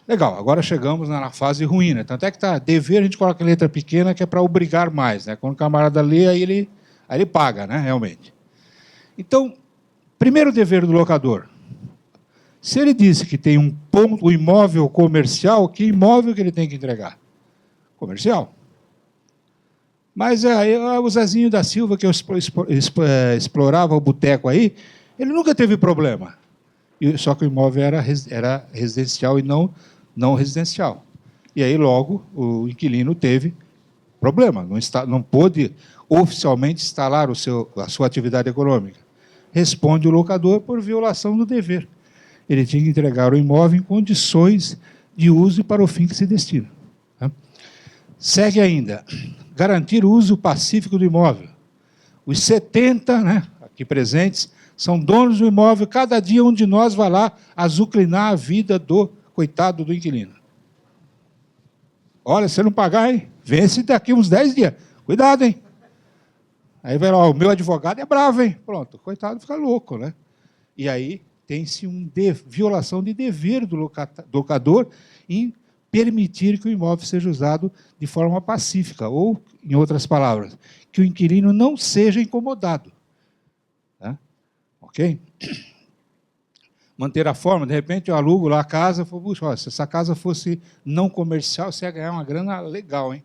Legal, agora chegamos na fase ruim, né? Tanto é que dever a gente coloca em letra pequena, que é para obrigar mais, né? Quando o camarada lê, aí ele paga, né? Realmente. Então, primeiro dever do locador. Se ele disse que tem o imóvel comercial, que imóvel que ele tem que entregar? Comercial. Mas o Zezinho da Silva, que eu explorava o boteco aí, ele nunca teve problema. Só que o imóvel era residencial e não residencial. E aí, logo, o inquilino teve problema, não pôde oficialmente instalar a sua atividade econômica. Responde o locador por violação do dever. Ele tinha que entregar o imóvel em condições de uso e para o fim que se destina. Tá? Segue ainda. Garantir o uso pacífico do imóvel. Os 70, né, aqui presentes, são donos do imóvel. Cada dia um de nós vai lá azucrinar a vida do coitado do inquilino. Olha, se não pagar, hein, vence daqui uns 10 dias. Cuidado, hein? Aí vai lá, o meu advogado é bravo, hein? Pronto, o coitado fica louco, né? E aí tem-se uma violação de dever do locador em permitir que o imóvel seja usado de forma pacífica, ou, em outras palavras, que o inquilino não seja incomodado. Tá? Ok? Manter a forma, de repente eu alugo lá a casa, falo, puxa, olha, se essa casa fosse não comercial, você ia ganhar uma grana legal, hein?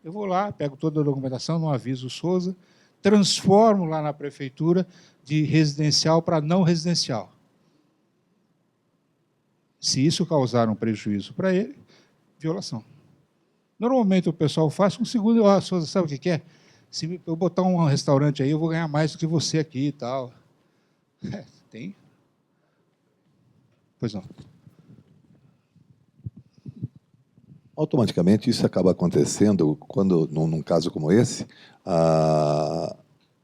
Eu vou lá, pego toda a documentação, não aviso o Souza, transformo lá na prefeitura de residencial para não residencial. Se isso causar um prejuízo para ele, violação. Normalmente o pessoal faz com segundo, Souza, sabe o que é? Se eu botar um restaurante aí, eu vou ganhar mais do que você aqui e tal. Tem. Pois não. Automaticamente, isso acaba acontecendo quando, num caso como esse,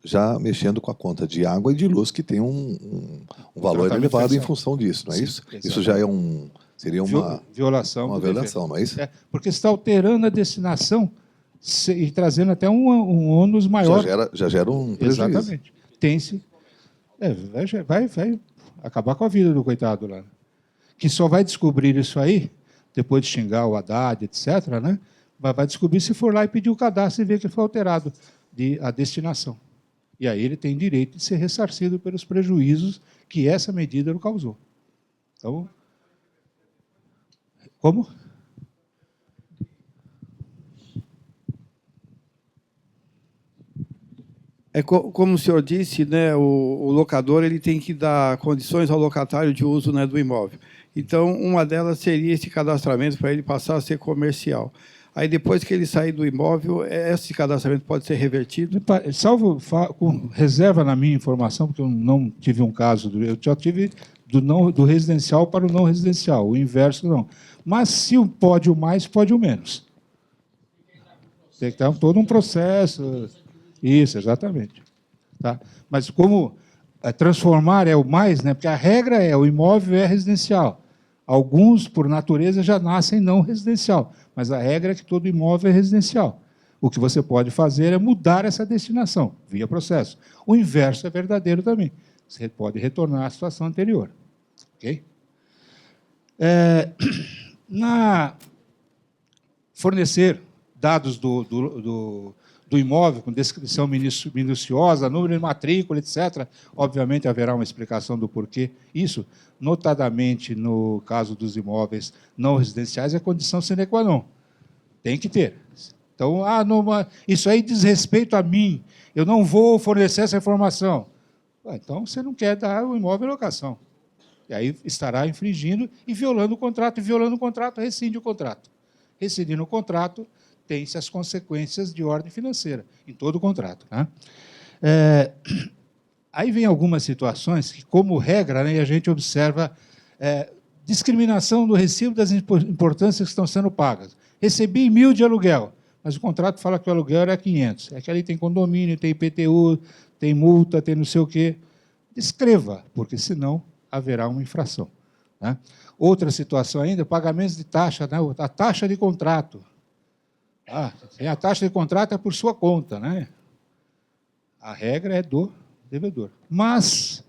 já mexendo com a conta de água e de luz, que tem um valor elevado em função disso, não é isso? Exatamente. Isso já seria uma violação, não é isso? Porque está alterando a destinação e trazendo até um ônus maior. Já gera um prejuízo. Exatamente. Tem-se. Vai acabar com a vida do coitado lá. Que só vai descobrir isso aí, depois de xingar o Haddad, etc., né? Vai descobrir se for lá e pedir o cadastro e ver que foi alterado a destinação. E aí ele tem direito de ser ressarcido pelos prejuízos que essa medida lhe causou. Então, como? Como o senhor disse, né, o locador ele tem que dar condições ao locatário de uso, né, do imóvel. Então, uma delas seria esse cadastramento para ele passar a ser comercial. Aí, depois que ele sair do imóvel, esse cadastramento pode ser revertido? Salvo com reserva na minha informação, porque eu não tive um caso, eu já tive do residencial para o não residencial, o inverso não. Mas se pode o mais, pode o menos. Tem que ter todo um processo. Isso, exatamente. Tá? Mas como transformar é o mais, né? Porque a regra é o imóvel é residencial. Alguns, por natureza, já nascem não residencial, mas a regra é que todo imóvel é residencial. O que você pode fazer é mudar essa destinação, via processo. O inverso é verdadeiro também. Você pode retornar à situação anterior. Ok? Fornecer dados do imóvel, com descrição minuciosa, número de matrícula, etc. Obviamente, haverá uma explicação do porquê. Isso, notadamente, no caso dos imóveis não residenciais, é condição sine qua non. Tem que ter. Então, isso aí diz respeito a mim, eu não vou fornecer essa informação. Então, você não quer dar o imóvel em locação. E aí estará infringindo e violando o contrato. E violando o contrato, rescinde o contrato. Rescindindo o contrato, tem-se as consequências de ordem financeira em todo o contrato. Né? Aí vem algumas situações que, como regra, né, a gente observa discriminação do recibo das importâncias que estão sendo pagas. Recebi 1.000 de aluguel, mas o contrato fala que o aluguel era 500. É que ali tem condomínio, tem IPTU, tem multa, tem não sei o quê. Descreva, porque senão haverá uma infração. Né? Outra situação ainda, pagamentos de taxa, né? A taxa de contrato. A taxa de contrato é por sua conta, né? A regra é do devedor. Mas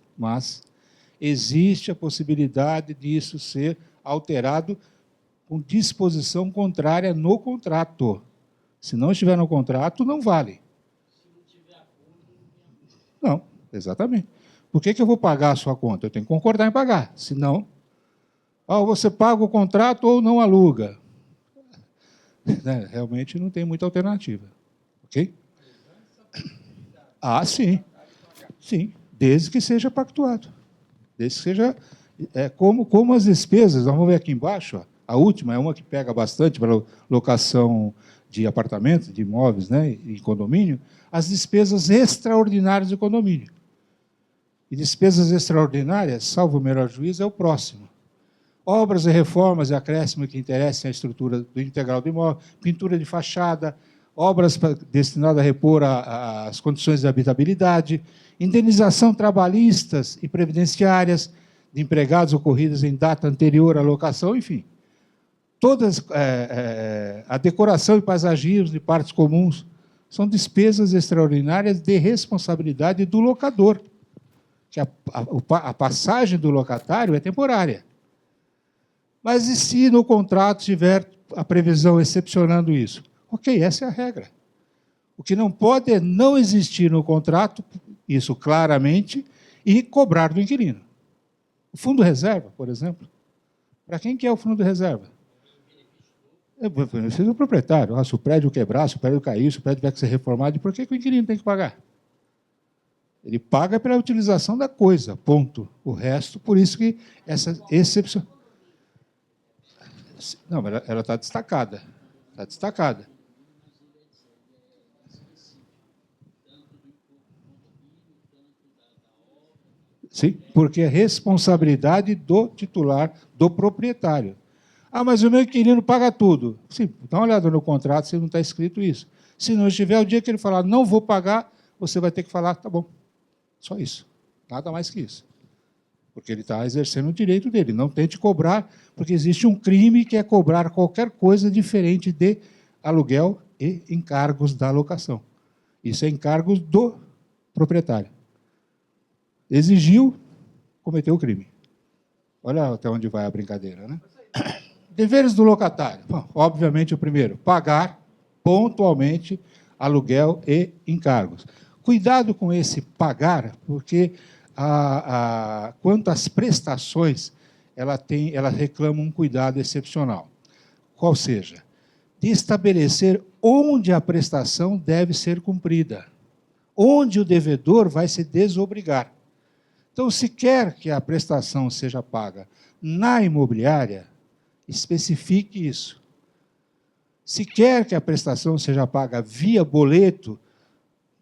existe a possibilidade disso ser alterado com disposição contrária no contrato. Se não estiver no contrato, não vale. Não, exatamente. Por que eu vou pagar a sua conta? Eu tenho que concordar em pagar. Senão, você paga o contrato ou não aluga. Realmente não tem muita alternativa. Ok? Sim. Sim, desde que seja pactuado. Desde que seja... como as despesas, vamos ver aqui embaixo, a última é uma que pega bastante para locação de apartamentos, de imóveis, né, e condomínio, as despesas extraordinárias do condomínio. E despesas extraordinárias, salvo o melhor juízo, é o próximo. Obras e reformas e acréscimo que interessem a estrutura do integral do imóvel, pintura de fachada, obras destinadas a repor as condições de habitabilidade, indenização trabalhistas e previdenciárias de empregados ocorridas em data anterior à locação, enfim. Todas, a decoração e paisagismo de partes comuns são despesas extraordinárias de responsabilidade do locador, que a passagem do locatário é temporária. Mas e se no contrato tiver a previsão excepcionando isso? Ok, essa é a regra. O que não pode é não existir no contrato, isso claramente, e cobrar do inquilino. O fundo reserva, por exemplo. Para quem que é o fundo de reserva? É o benefício do proprietário. Se o prédio quebrar, se o prédio cair, se o prédio tiver que ser reformado, por que o inquilino tem que pagar? Ele paga pela utilização da coisa, ponto. O resto, por isso que essa exceção... Não, ela está destacada. Está destacada. Sim, porque é responsabilidade do titular, do proprietário. Ah, mas o meu inquilino paga tudo. Sim, dá uma olhada no contrato se não está escrito isso. Se não estiver, o dia que ele falar, não vou pagar, você vai ter que falar, tá bom, só isso. Nada mais que isso. Porque ele está exercendo o direito dele. Não tente cobrar, porque existe um crime que é cobrar qualquer coisa diferente de aluguel e encargos da locação. Isso é encargos do proprietário. Exigiu, cometeu o crime. Olha até onde vai a brincadeira, né? Deveres do locatário. Bom, obviamente, o primeiro, pagar pontualmente aluguel e encargos. Cuidado com esse pagar, porque quanto às prestações, ela reclama um cuidado excepcional. Qual seja? De estabelecer onde a prestação deve ser cumprida, onde o devedor vai se desobrigar. Então, se quer que a prestação seja paga na imobiliária, especifique isso. Se quer que a prestação seja paga via boleto,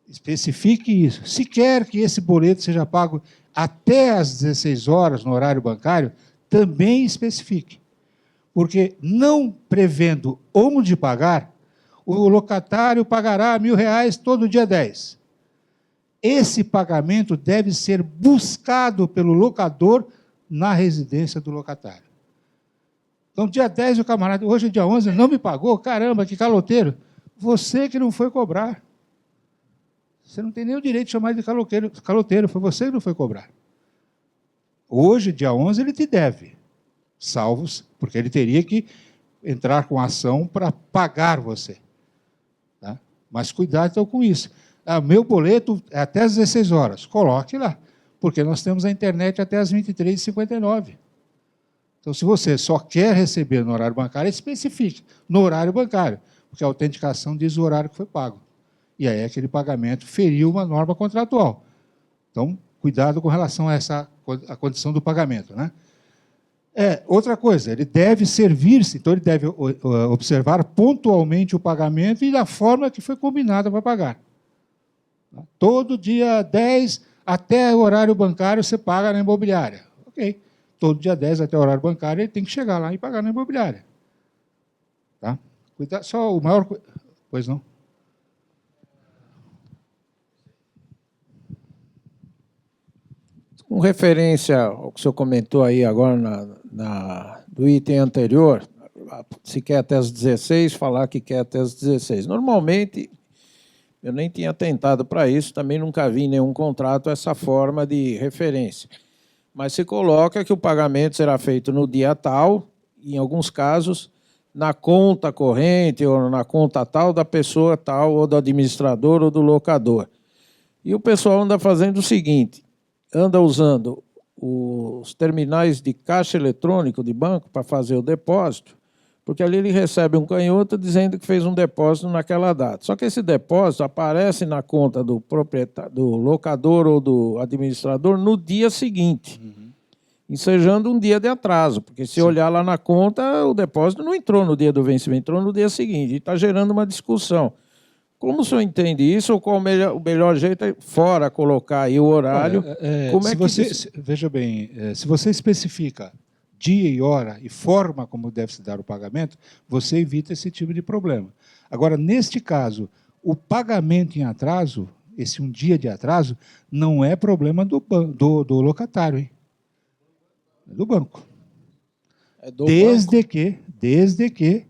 especifique isso. Se quer que esse boleto seja pago até às 16 horas no horário bancário, também especifique. Porque não prevendo onde pagar, o locatário pagará R$1.000 todo dia 10. Esse pagamento deve ser buscado pelo locador na residência do locatário. Então, dia 10, o camarada, hoje é dia 11, não me pagou, caramba, que caloteiro. Você que não foi cobrar. Você não tem nem o direito de chamar de caloteiro, foi você que não foi cobrar. Hoje, dia 11, ele te deve, salvos, porque ele teria que entrar com ação para pagar você. Tá? Mas cuidado então com isso. Meu boleto é até às 16 horas, coloque lá, porque nós temos a internet até às 23h59. Então, se você só quer receber no horário bancário, especifique no horário bancário, porque a autenticação diz o horário que foi pago. E aí aquele pagamento feriu uma norma contratual. Então, cuidado com relação a a condição do pagamento. Né? Outra coisa, ele deve servir-se, então ele deve observar pontualmente o pagamento e da forma que foi combinada para pagar. Todo dia 10 até o horário bancário você paga na imobiliária. Ok. Todo dia 10 até o horário bancário ele tem que chegar lá e pagar na imobiliária. Tá? Cuidado, só o maior... Pois não? Com referência ao que o senhor comentou aí agora do item anterior, se quer até as 16, falar que quer até as 16. Normalmente, eu nem tinha atentado para isso, também nunca vi em nenhum contrato essa forma de referência. Mas se coloca que o pagamento será feito no dia tal, em alguns casos, na conta corrente ou na conta tal da pessoa tal, ou do administrador ou do locador. E o pessoal anda fazendo o seguinte, anda usando os terminais de caixa eletrônico de banco para fazer o depósito, porque ali ele recebe um canhoto dizendo que fez um depósito naquela data. Só que esse depósito aparece na conta do proprietário, do locador ou do administrador no dia seguinte, ensejando um dia de atraso, porque se olhar lá na conta, o depósito não entrou no dia do vencimento, entrou no dia seguinte, e está gerando uma discussão. Como o senhor entende isso, ou qual o melhor jeito é, fora colocar aí o horário? Olha, como é que veja bem, se você especifica dia e hora e forma como deve se dar o pagamento, você evita esse tipo de problema. Agora, neste caso, o pagamento em atraso, esse um dia de atraso, não é problema do locatário, hein? É do banco. É do Desde banco. que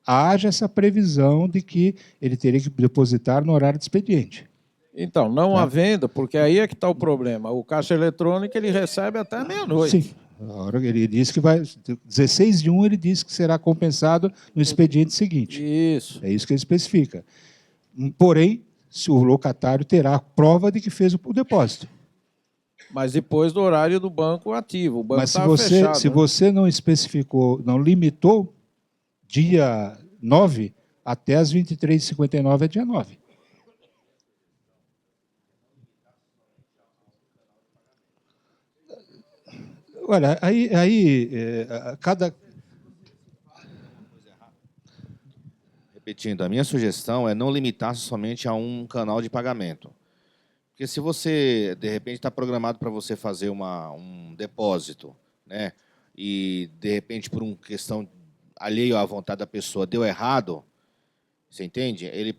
haja essa previsão de que ele teria que depositar no horário de expediente. Então, não havendo, porque aí é que está o problema. O caixa eletrônico ele recebe até meia-noite. Sim. A hora que ele disse que vai. 16/1 ele disse que será compensado no expediente seguinte. Isso. É isso que ele especifica. Porém, se o locatário terá a prova de que fez o depósito. Mas depois do horário do banco ativo. O banco Mas estava fechado. se você não especificou, não limitou, dia 9 até as 23h59 é dia 9. Olha, cada... Repetindo, a minha sugestão é não limitar-se somente a um canal de pagamento. Porque se você, de repente, está programado para você fazer um depósito, né, e, de repente, por uma questão alheio à vontade da pessoa, deu errado, você entende? Ele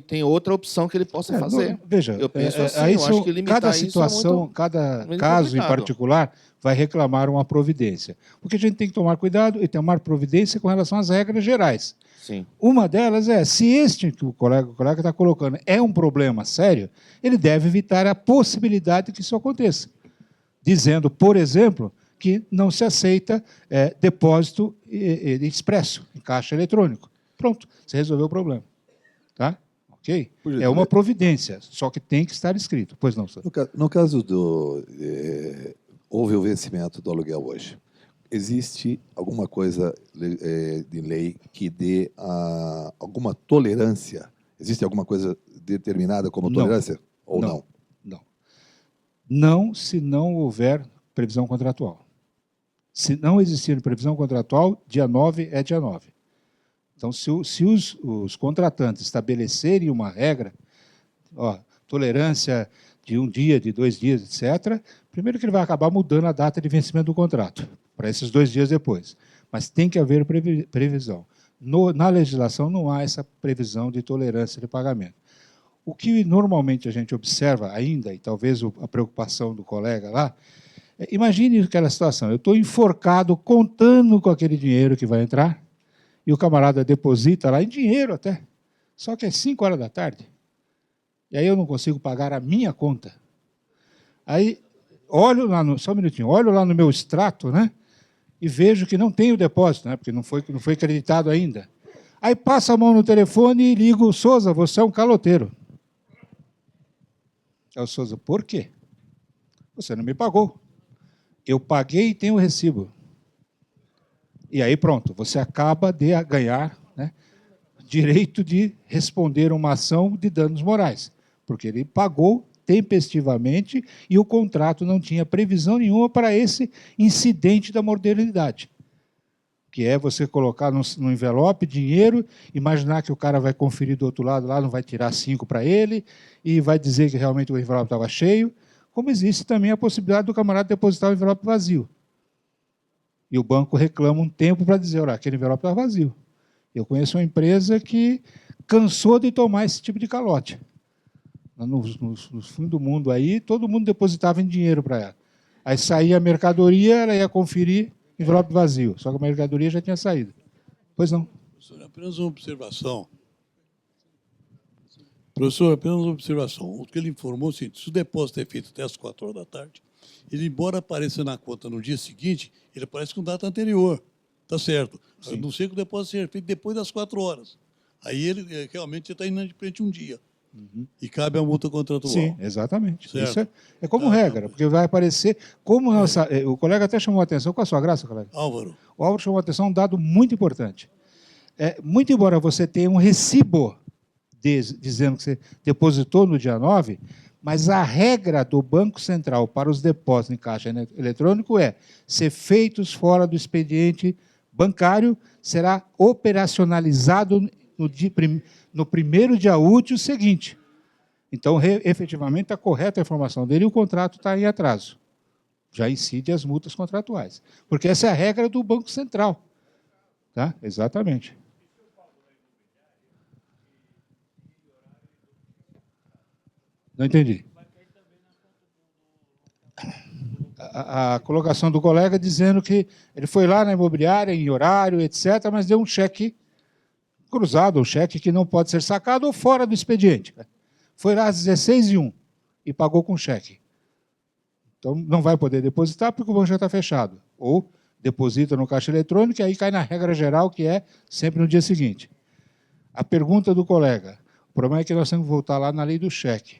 tem outra opção que ele possa fazer. Veja, eu penso assim, aí eu acho que limitar cada isso situação, é muito, cada muito caso em complicado. particular vai reclamar uma providência. Porque a gente tem que tomar cuidado e tomar providência com relação às regras gerais. Sim. Uma delas é, se este que o colega está colocando é um problema sério, ele deve evitar a possibilidade de que isso aconteça. Dizendo, por exemplo, que não se aceita depósito expresso em caixa eletrônico. Pronto, você resolveu o problema. Tá? Ok? É uma providência, só que tem que estar escrito. Pois não, senhor. No caso do... houve o vencimento do aluguel hoje. Existe alguma coisa de lei que dê alguma tolerância? Existe alguma coisa determinada como tolerância? Ou não? Não. Não, se não houver previsão contratual. Se não existir previsão contratual, dia 9 é dia 9. Então, se os contratantes estabelecerem uma regra, tolerância de um dia, de 2 dias, etc., primeiro que ele vai acabar mudando a data de vencimento do contrato, para esses 2 dias depois. Mas tem que haver previsão. Na legislação não há essa previsão de tolerância de pagamento. O que normalmente a gente observa ainda, e talvez a preocupação do colega lá, imagine aquela situação, eu estou enforcado contando com aquele dinheiro que vai entrar, e o camarada deposita lá em dinheiro até, só que é 5 horas da tarde, e aí eu não consigo pagar a minha conta. Aí, só um minutinho, olho lá no meu extrato, né, e vejo que não tem o depósito, né, porque não foi acreditado ainda. Aí passo a mão no telefone e ligo, Souza, você é um caloteiro. Aí o Souza, por quê? Você não me pagou. Eu paguei e tenho o recibo. E aí pronto, você acaba de ganhar, né, direito de responder uma ação de danos morais, porque ele pagou tempestivamente e o contrato não tinha previsão nenhuma para esse incidente da mortalidade, que é você colocar no envelope dinheiro, imaginar que o cara vai conferir do outro lado lá, não vai tirar 5 para ele, e vai dizer que realmente o envelope estava cheio, como existe também a possibilidade do camarada depositar o envelope vazio. E o banco reclama um tempo para dizer, olha, aquele envelope está vazio. Eu conheço uma empresa que cansou de tomar esse tipo de calote. No fim do mundo aí, todo mundo depositava em dinheiro para ela. Aí saía a mercadoria, ela ia conferir, envelope vazio. Só que a mercadoria já tinha saído. Pois não. Professor, apenas uma observação. Professor, apenas uma observação. O que ele informou é o seguinte, se o depósito é feito até as 4 horas da tarde, ele, embora apareça na conta no dia seguinte, ele aparece com data anterior. Está certo. A não ser que o depósito seja feito depois das 4 horas. Aí ele realmente está inadimplente um dia. E cabe a multa contratual. Sim, exatamente. Certo. Isso é como regra, porque vai aparecer... Como o colega até chamou a atenção, com a sua graça, colega? Álvaro. O Álvaro chamou a atenção um dado muito importante. Muito embora você tenha um recibo dizendo que você depositou no dia 9, mas a regra do Banco Central para os depósitos em caixa eletrônico é ser feitos fora do expediente bancário, será operacionalizado no primeiro dia útil seguinte. Então, efetivamente, está correta a informação dele e o contrato está em atraso. Já incide as multas contratuais. Porque essa é a regra do Banco Central. Tá? Exatamente. Não entendi. A colocação do colega dizendo que ele foi lá na imobiliária em horário, etc., mas deu um cheque cruzado, um cheque que não pode ser sacado ou fora do expediente. Foi lá às 16h01 e pagou com cheque. Então, não vai poder depositar porque o banco já está fechado. Ou deposita no caixa eletrônico e aí cai na regra geral, que é sempre no dia seguinte. A pergunta do colega, o problema é que nós temos que voltar lá na lei do cheque.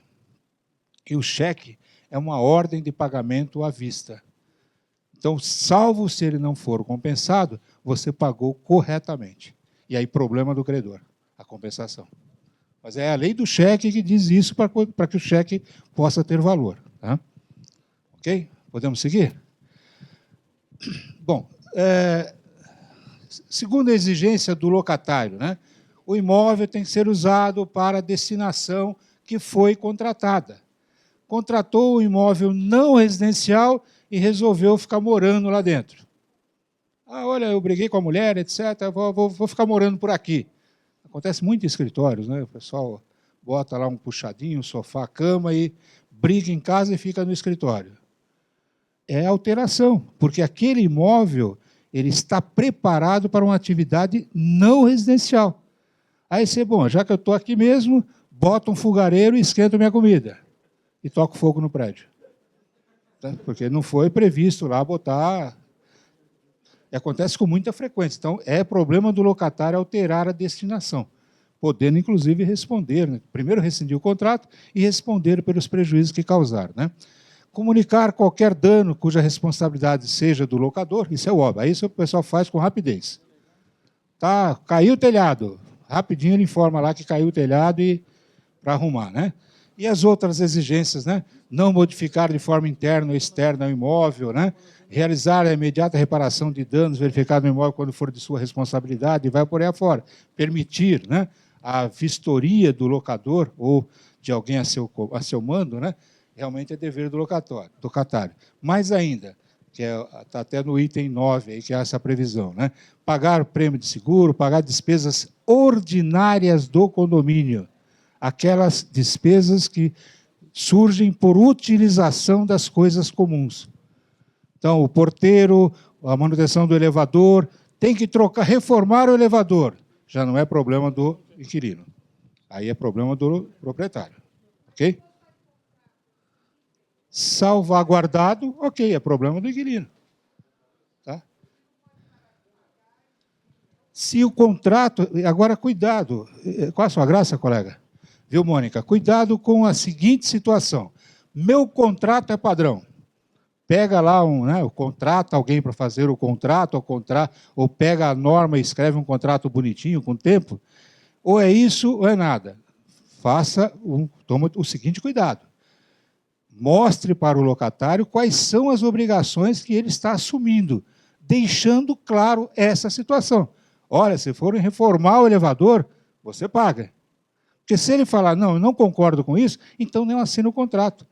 E o cheque é uma ordem de pagamento à vista. Então, salvo se ele não for compensado, você pagou corretamente. E aí, problema do credor, a compensação. Mas é a lei do cheque que diz isso para que o cheque possa ter valor. Tá? Ok? Podemos seguir? Bom, segundo a exigência do locatário, né, o imóvel tem que ser usado para a destinação que foi contratada. Contratou o imóvel não residencial e resolveu ficar morando lá dentro. Ah, olha, eu briguei com a mulher, etc., vou ficar morando por aqui. Acontece muito em escritórios, né? O pessoal bota lá um puxadinho, um sofá, cama e briga em casa e fica no escritório. É alteração, porque aquele imóvel ele está preparado para uma atividade não residencial. Aí você, bom, já que eu estou aqui mesmo, bota um fogareiro e esquenta minha comida. E toca fogo no prédio. Tá? Porque não foi previsto lá botar... E acontece com muita frequência. Então, é problema do locatário alterar a destinação, podendo, inclusive, responder. Né? Primeiro, rescindir o contrato e responder pelos prejuízos que causaram. Né? Comunicar qualquer dano cuja responsabilidade seja do locador, isso é óbvio. Aí isso o pessoal faz com rapidez. Tá, caiu o telhado. Rapidinho ele informa lá que caiu o telhado e para arrumar. Né? E as outras exigências, né? Não modificar de forma interna ou externa o imóvel, né? Realizar a imediata reparação de danos verificados no imóvel quando for de sua responsabilidade e vai por aí afora. Permitir, né, a vistoria do locador ou de alguém a seu mando, né, realmente é dever do locatário. Mais ainda, que está até no item 9, aí, que é essa previsão, né, pagar prêmio de seguro, pagar despesas ordinárias do condomínio, aquelas despesas que surgem por utilização das coisas comuns. Então, o porteiro, a manutenção do elevador, tem que reformar o elevador. Já não é problema do inquilino. Aí é problema do proprietário. Ok? Salvaguardado, ok, é problema do inquilino. Tá? Se o contrato... Agora, cuidado. Qual a sua graça, colega? Viu, Mônica? Cuidado com a seguinte situação. Meu contrato é padrão. Pega lá contrata alguém para fazer o contrato, ou pega a norma e escreve um contrato bonitinho, com tempo, ou é isso ou é nada. Toma o seguinte cuidado. Mostre para o locatário quais são as obrigações que ele está assumindo, deixando claro essa situação. Olha, se forem reformar o elevador, você paga. Porque se ele falar, não, eu não concordo com isso, então não assina o contrato.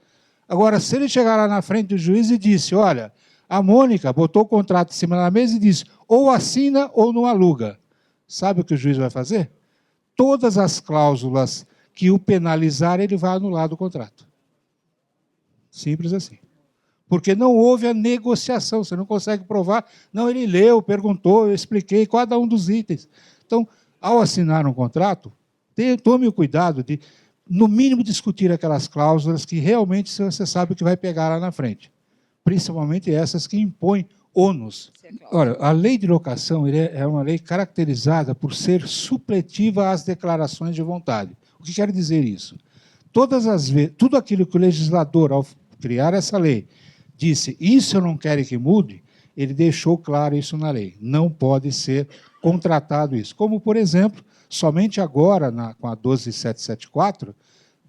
Agora, se ele chegar lá na frente do juiz e disse, olha, a Mônica botou o contrato em cima da mesa e disse, ou assina ou não aluga. Sabe o que o juiz vai fazer? Todas as cláusulas que o penalizar, ele vai anular do contrato. Simples assim. Porque não houve a negociação, você não consegue provar. Não, ele leu, perguntou, eu expliquei cada um dos itens. Então, ao assinar um contrato, tome o cuidado de, no mínimo, discutir aquelas cláusulas que realmente você sabe que vai pegar lá na frente. Principalmente essas que impõem ônus. Olha, a lei de locação é uma lei caracterizada por ser supletiva às declarações de vontade. O que quer dizer isso? Tudo aquilo que o legislador, ao criar essa lei, disse, isso eu não quero que mude, ele deixou claro isso na lei. Não pode ser contratado isso. Como, por exemplo, somente agora, com a 12774,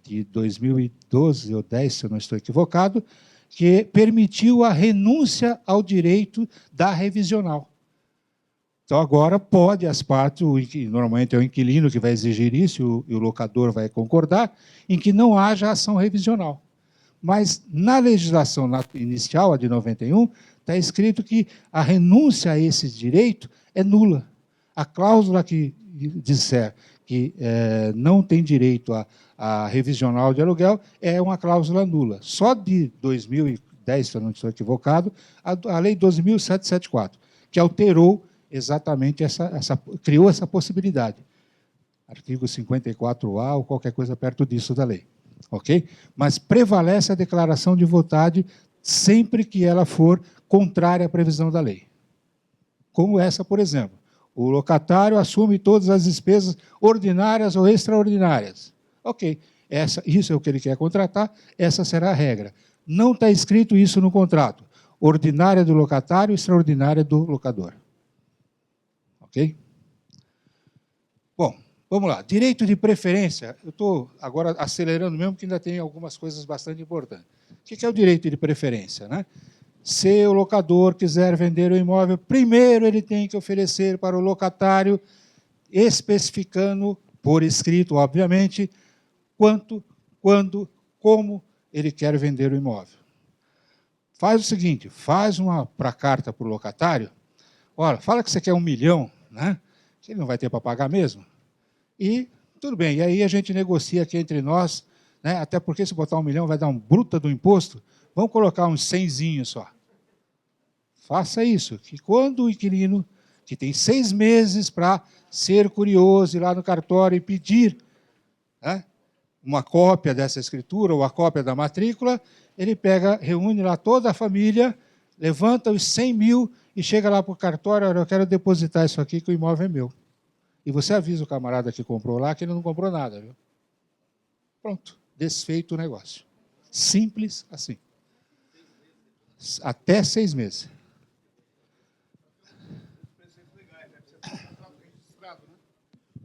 de 2012 ou 10, se eu não estou equivocado, que permitiu a renúncia ao direito da revisional. Então, agora pode as partes, normalmente é o inquilino que vai exigir isso, e o locador vai concordar, em que não haja ação revisional. Mas na legislação inicial, a de 91, está escrito que a renúncia a esse direito é nula. A cláusula que disser que não tem direito a revisional de aluguel é uma cláusula nula. Só de 2010, se eu não estou equivocado, a Lei 12.774, que alterou exatamente criou essa possibilidade. Artigo 54A ou qualquer coisa perto disso da lei. Ok? Mas prevalece a declaração de vontade sempre que ela for contrária à previsão da lei. Como essa, por exemplo. O locatário assume todas as despesas ordinárias ou extraordinárias. Ok, isso é o que ele quer contratar, essa será a regra. Não está escrito isso no contrato. Ordinária do locatário, extraordinária do locador. Ok? Bom, vamos lá. Direito de preferência. Eu estou agora acelerando mesmo, porque ainda tem algumas coisas bastante importantes. O que é o direito de preferência, né? Se o locador quiser vender o imóvel, primeiro ele tem que oferecer para o locatário, especificando, por escrito, obviamente, quanto, quando, como ele quer vender o imóvel. Faz o seguinte, faz uma carta para o locatário, olha, fala que você quer 1 milhão, né? Que ele não vai ter para pagar mesmo. E tudo bem, e aí a gente negocia aqui entre nós, né? Até porque se botar 1 milhão vai dar um bruta do imposto, vamos colocar uns 100 só. Faça isso, que quando o inquilino, que tem 6 meses para ser curioso, ir lá no cartório e pedir, né, uma cópia dessa escritura ou a cópia da matrícula, ele reúne lá toda a família, levanta os 100 mil e chega lá para o cartório, olha, eu quero depositar isso aqui que o imóvel é meu. E você avisa o camarada que comprou lá que ele não comprou nada. Viu? Pronto, desfeito o negócio. Simples assim. Até 6 meses.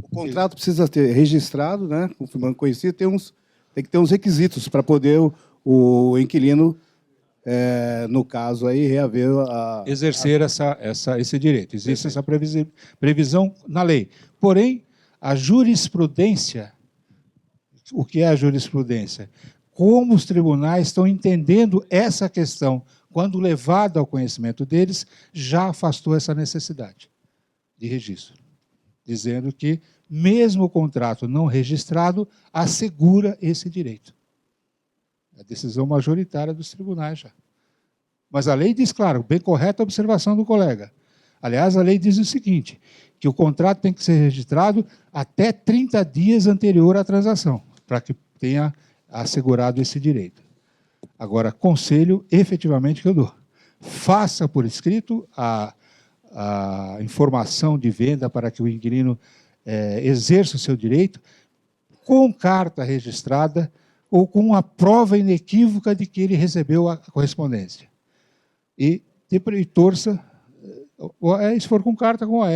O contrato precisa ter registrado, né, confirmando conhecido, tem que ter uns requisitos para poder o inquilino, no caso, aí, reaver exercer esse direito. Existe essa previsão na lei. Porém, a jurisprudência, o que é a jurisprudência? Como os tribunais estão entendendo essa questão, quando levada ao conhecimento deles, já afastou essa necessidade de registro, dizendo que, mesmo o contrato não registrado, assegura esse direito. É a decisão majoritária dos tribunais já. Mas a lei diz, claro, bem correta a observação do colega. Aliás, a lei diz o seguinte, que o contrato tem que ser registrado até 30 dias anterior à transação, para que tenha assegurado esse direito. Agora, conselho, efetivamente, que eu dou. Faça por escrito a informação de venda para que o inquilino exerça o seu direito, com carta registrada ou com uma prova inequívoca de que ele recebeu a correspondência. E torça, se for com carta, com AR,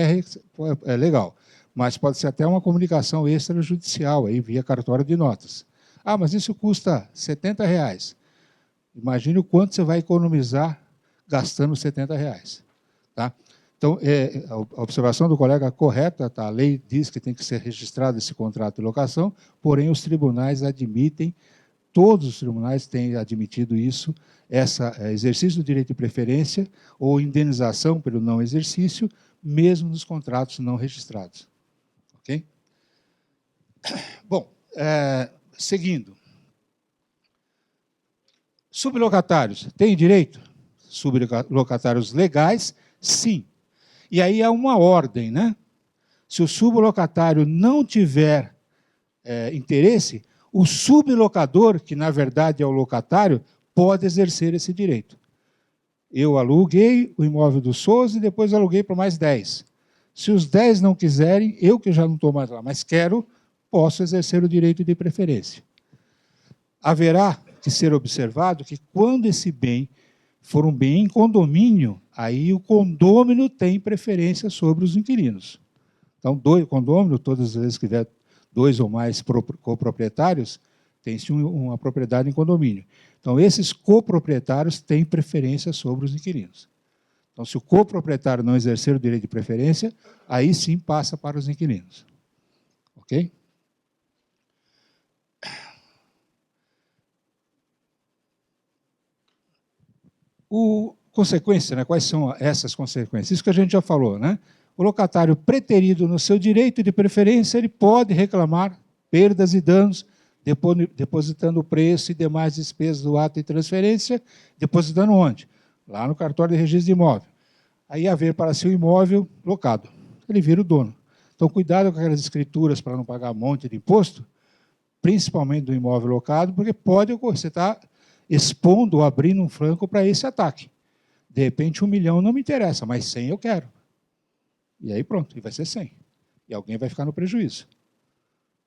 é legal. Mas pode ser até uma comunicação extrajudicial, aí, via cartório de notas. Ah, mas isso custa R$70. Imagine o quanto você vai economizar gastando R$70. Tá? Então, a observação do colega é correta, tá? A lei diz que tem que ser registrado esse contrato de locação, porém os tribunais admitem, todos os tribunais têm admitido isso, exercício do direito de preferência ou indenização pelo não exercício, mesmo nos contratos não registrados. Ok? Bom, seguindo. Sublocatários, têm direito? Sublocatários legais, sim. E aí há uma ordem, né? Se o sublocatário não tiver interesse, o sublocador, que na verdade é o locatário, pode exercer esse direito. Eu aluguei o imóvel do Souza e depois aluguei para mais 10. Se os 10 não quiserem, eu que já não estou mais lá, mas quero, posso exercer o direito de preferência. Haverá que ser observado que quando esse bem for um bem em condomínio, aí o condômino tem preferência sobre os inquilinos. Então, condômino, todas as vezes que tiver 2 ou mais coproprietários, tem-se uma propriedade em condomínio. Então, esses coproprietários têm preferência sobre os inquilinos. Então, se o coproprietário não exercer o direito de preferência, aí sim passa para os inquilinos. Ok? Consequência, né? Quais são essas consequências? Isso que a gente já falou, né? O locatário preterido no seu direito de preferência, ele pode reclamar perdas e danos, depositando o preço e demais despesas do ato de transferência, depositando onde? Lá no cartório de registro de imóvel. Aí haver para si o imóvel locado. Ele vira o dono. Então, cuidado com aquelas escrituras para não pagar um monte de imposto, principalmente do imóvel locado, porque pode ocorrer, você está expondo ou abrindo um flanco para esse ataque. De repente, 1 milhão não me interessa, mas 100 eu quero. E aí pronto, e vai ser 100. E alguém vai ficar no prejuízo.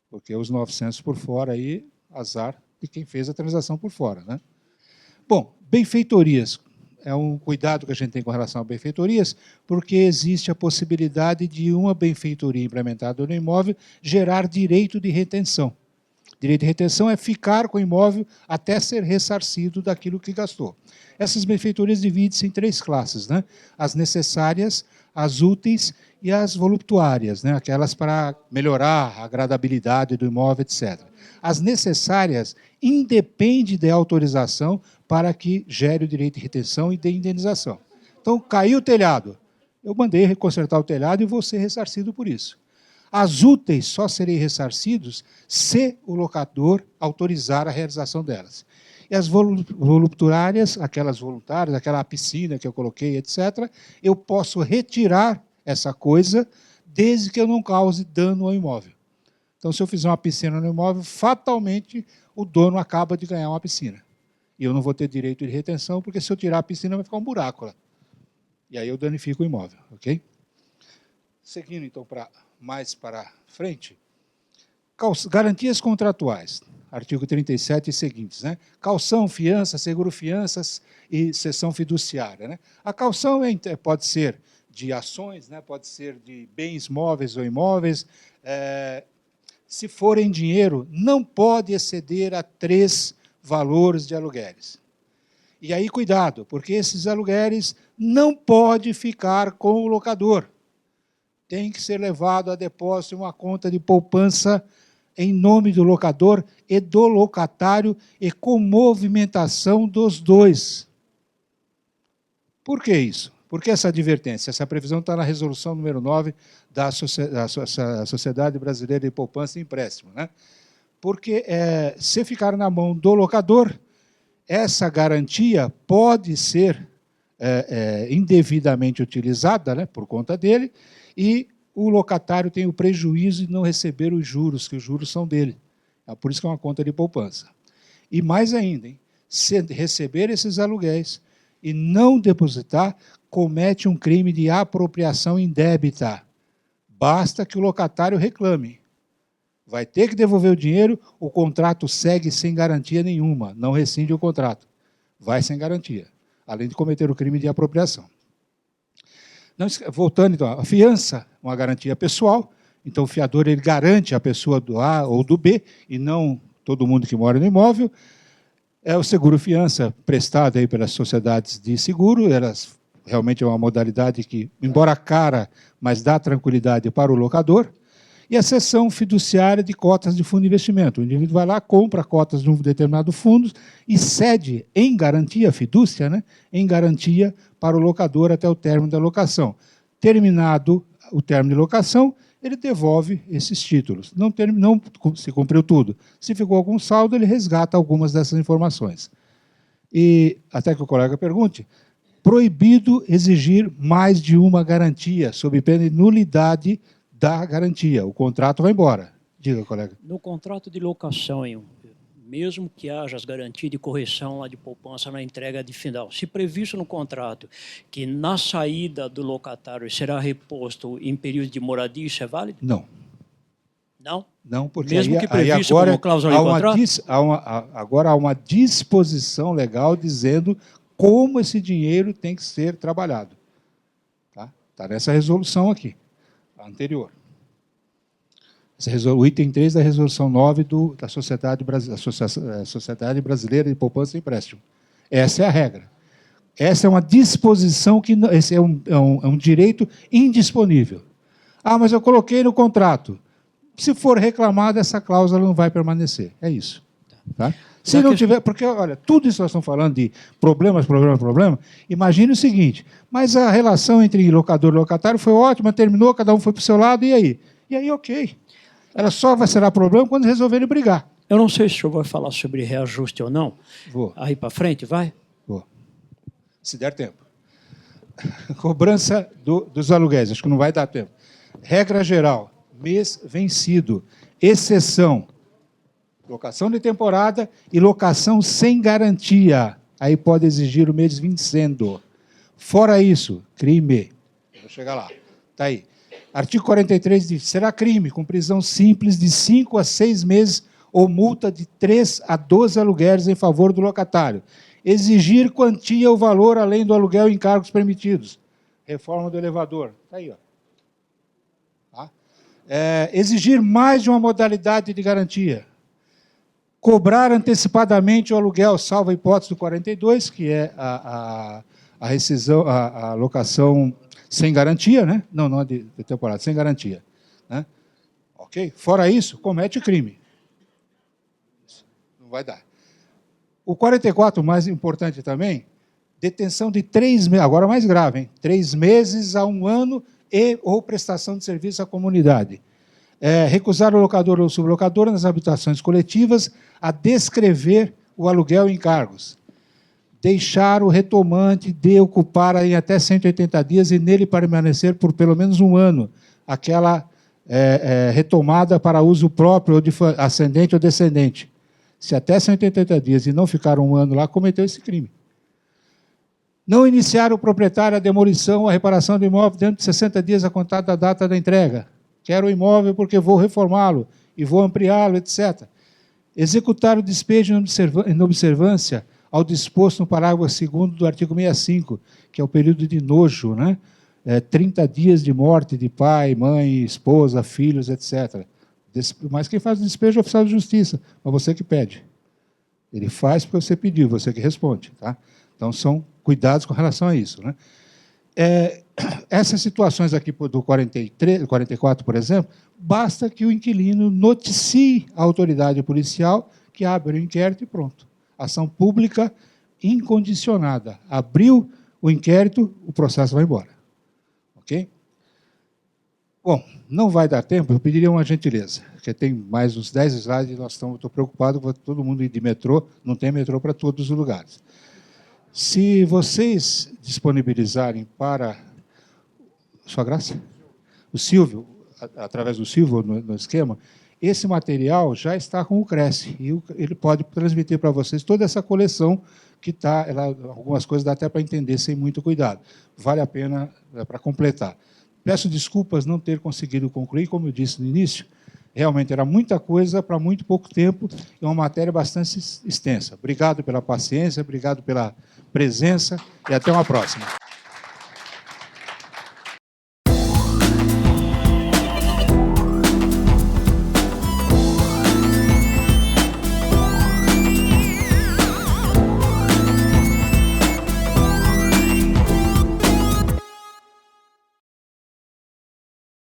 Porque os 900 por fora, aí, azar de quem fez a transação por fora, né? Bom, benfeitorias. É um cuidado que a gente tem com relação a benfeitorias, porque existe a possibilidade de uma benfeitoria implementada no imóvel gerar direito de retenção. Direito de retenção é ficar com o imóvel até ser ressarcido daquilo que gastou. Essas benfeitorias dividem-se em 3 classes, né? As necessárias, as úteis e as voluptuárias, né? Aquelas para melhorar a agradabilidade do imóvel, etc. As necessárias independem da autorização para que gere o direito de retenção e de indenização. Então, caiu o telhado. Eu mandei consertar o telhado e vou ser ressarcido por isso. As úteis só serei ressarcidos se o locador autorizar a realização delas. E as voluptuárias, aquelas voluntárias, aquela piscina que eu coloquei, etc., eu posso retirar essa coisa desde que eu não cause dano ao imóvel. Então, se eu fizer uma piscina no imóvel, fatalmente o dono acaba de ganhar uma piscina. E eu não vou ter direito de retenção, porque se eu tirar a piscina vai ficar um buraco lá. E aí eu danifico o imóvel, ok? Seguindo, então, mais para frente, garantias contratuais, artigo 37 e seguintes, né? Caução, fiança, seguro-fianças e cessão fiduciária, né? A caução pode ser de ações, né? Pode ser de bens móveis ou imóveis. Se for em dinheiro, não pode exceder a 3 valores de aluguéis. E aí, cuidado, porque esses aluguéis não podem ficar com o locador. Tem que ser levado a depósito em uma conta de poupança em nome do locador e do locatário e com movimentação dos dois. Por que isso? Por que essa advertência? Essa previsão está na resolução número 9 da Sociedade Brasileira de Poupança e Empréstimo, né? Porque se ficar na mão do locador, essa garantia pode ser indevidamente utilizada, né, por conta dele, e o locatário tem o prejuízo de não receber os juros, que os juros são dele. Por isso que é uma conta de poupança. E mais ainda, hein, se receber esses aluguéis e não depositar, comete um crime de apropriação indébita. Basta que o locatário reclame. Vai ter que devolver o dinheiro, o contrato segue sem garantia nenhuma, não rescinde o contrato. Vai sem garantia, além de cometer o crime de apropriação. Voltando, então, a fiança, uma garantia pessoal, então o fiador ele garante a pessoa do A ou do B, e não todo mundo que mora no imóvel. O seguro-fiança prestado aí pelas sociedades de seguro, elas realmente é uma modalidade que, embora cara, mas dá tranquilidade para o locador. E a cessão fiduciária de cotas de fundo de investimento. O indivíduo vai lá, compra cotas de um determinado fundo e cede em garantia, fidúcia, né, em garantia para o locador até o término da locação. Terminado o término de locação, ele devolve esses títulos. Não se cumpriu tudo. Se ficou algum saldo, ele resgata algumas dessas informações. E, até que o colega pergunte, proibido exigir mais de uma garantia, sob pena de nulidade da garantia. O contrato vai embora. Diga, colega. No contrato de locação, mesmo que haja as garantias de correção lá de poupança na entrega de final, se previsto no contrato que na saída do locatário será reposto em período de moradia, isso é válido? Não. Não? Não, porque mesmo que previsto agora, como cláusula de contrato? Agora há uma disposição legal dizendo como esse dinheiro tem que ser trabalhado. Está nessa resolução aqui, a anterior. O item 3 da resolução 9 da Sociedade Brasileira de Poupança e Empréstimo. Essa é a regra. Essa é uma disposição, esse é um direito indisponível. Ah, mas eu coloquei no contrato. Se for reclamado, essa cláusula não vai permanecer. É isso. Tá? Se não tiver, porque, olha, tudo isso que nós estamos falando de problemas, imagine o seguinte, mas a relação entre locador e locatário foi ótima, terminou, cada um foi para o seu lado, e aí? E aí, ok. Ela só vai ser problema quando resolverem brigar. Eu não sei se o senhor vai falar sobre reajuste ou não. Vou. Aí para frente, vai? Vou. Se der tempo. Cobrança dos aluguéis, acho que não vai dar tempo. Regra geral, mês vencido. Exceção, locação de temporada e locação sem garantia. Aí pode exigir o mês vencendo. Fora isso, crime. Eu vou chegar lá. Está aí. Artigo 43 diz, será crime com prisão simples de 5 a 6 meses ou multa de 3 a 12 aluguéis em favor do locatário. Exigir quantia ou valor além do aluguel e encargos permitidos. Reforma do elevador. Está aí, ó. Tá? Exigir mais de uma modalidade de garantia. Cobrar antecipadamente o aluguel, salvo a hipótese do 42, que é a rescisão, a locação sem garantia, né? Não de temporada, sem garantia. Né? Ok? Fora isso, comete crime. Não vai dar. O 44, mais importante também, detenção de 3 meses, agora mais grave, hein? 3 meses a 1 ano ou prestação de serviço à comunidade. Recusar o locador ou sublocador nas habitações coletivas a descrever o aluguel e encargos. Deixar o retomante de ocupar em até 180 dias e nele permanecer por pelo menos 1 ano aquela retomada para uso próprio ou de ascendente ou descendente. Se até 180 dias e não ficar 1 ano lá, cometeu esse crime. Não iniciar o proprietário a demolição ou a reparação do imóvel dentro de 60 dias a contar da data da entrega. Quero o imóvel porque vou reformá-lo e vou ampliá-lo, etc. Executar o despejo em observância ao disposto no parágrafo 2º do artigo 65, que é o período de nojo, né? 30 dias de morte de pai, mãe, esposa, filhos, etc. Mas quem faz o despejo é o oficial de justiça, mas você que pede. Ele faz porque você pediu, você que responde. Tá? Então, são cuidados com relação a isso. Né? Essas situações aqui do 44, por exemplo, basta que o inquilino noticie a autoridade policial que abre o inquérito e pronto. Ação pública incondicionada. Abriu o inquérito, o processo vai embora. Ok? Bom, não vai dar tempo, eu pediria uma gentileza, porque tem mais uns 10 slides e estou preocupado com todo mundo ir de metrô, não tem metrô para todos os lugares. Se vocês disponibilizarem para... Sua Graça? O Silvio, através do Silvio no esquema, esse material já está com o Cresce, e ele pode transmitir para vocês toda essa coleção que está, algumas coisas dá até para entender sem muito cuidado. Vale a pena para completar. Peço desculpas não ter conseguido concluir, como eu disse no início, realmente era muita coisa para muito pouco tempo e uma matéria bastante extensa. Obrigado pela paciência, obrigado pela presença e até uma próxima.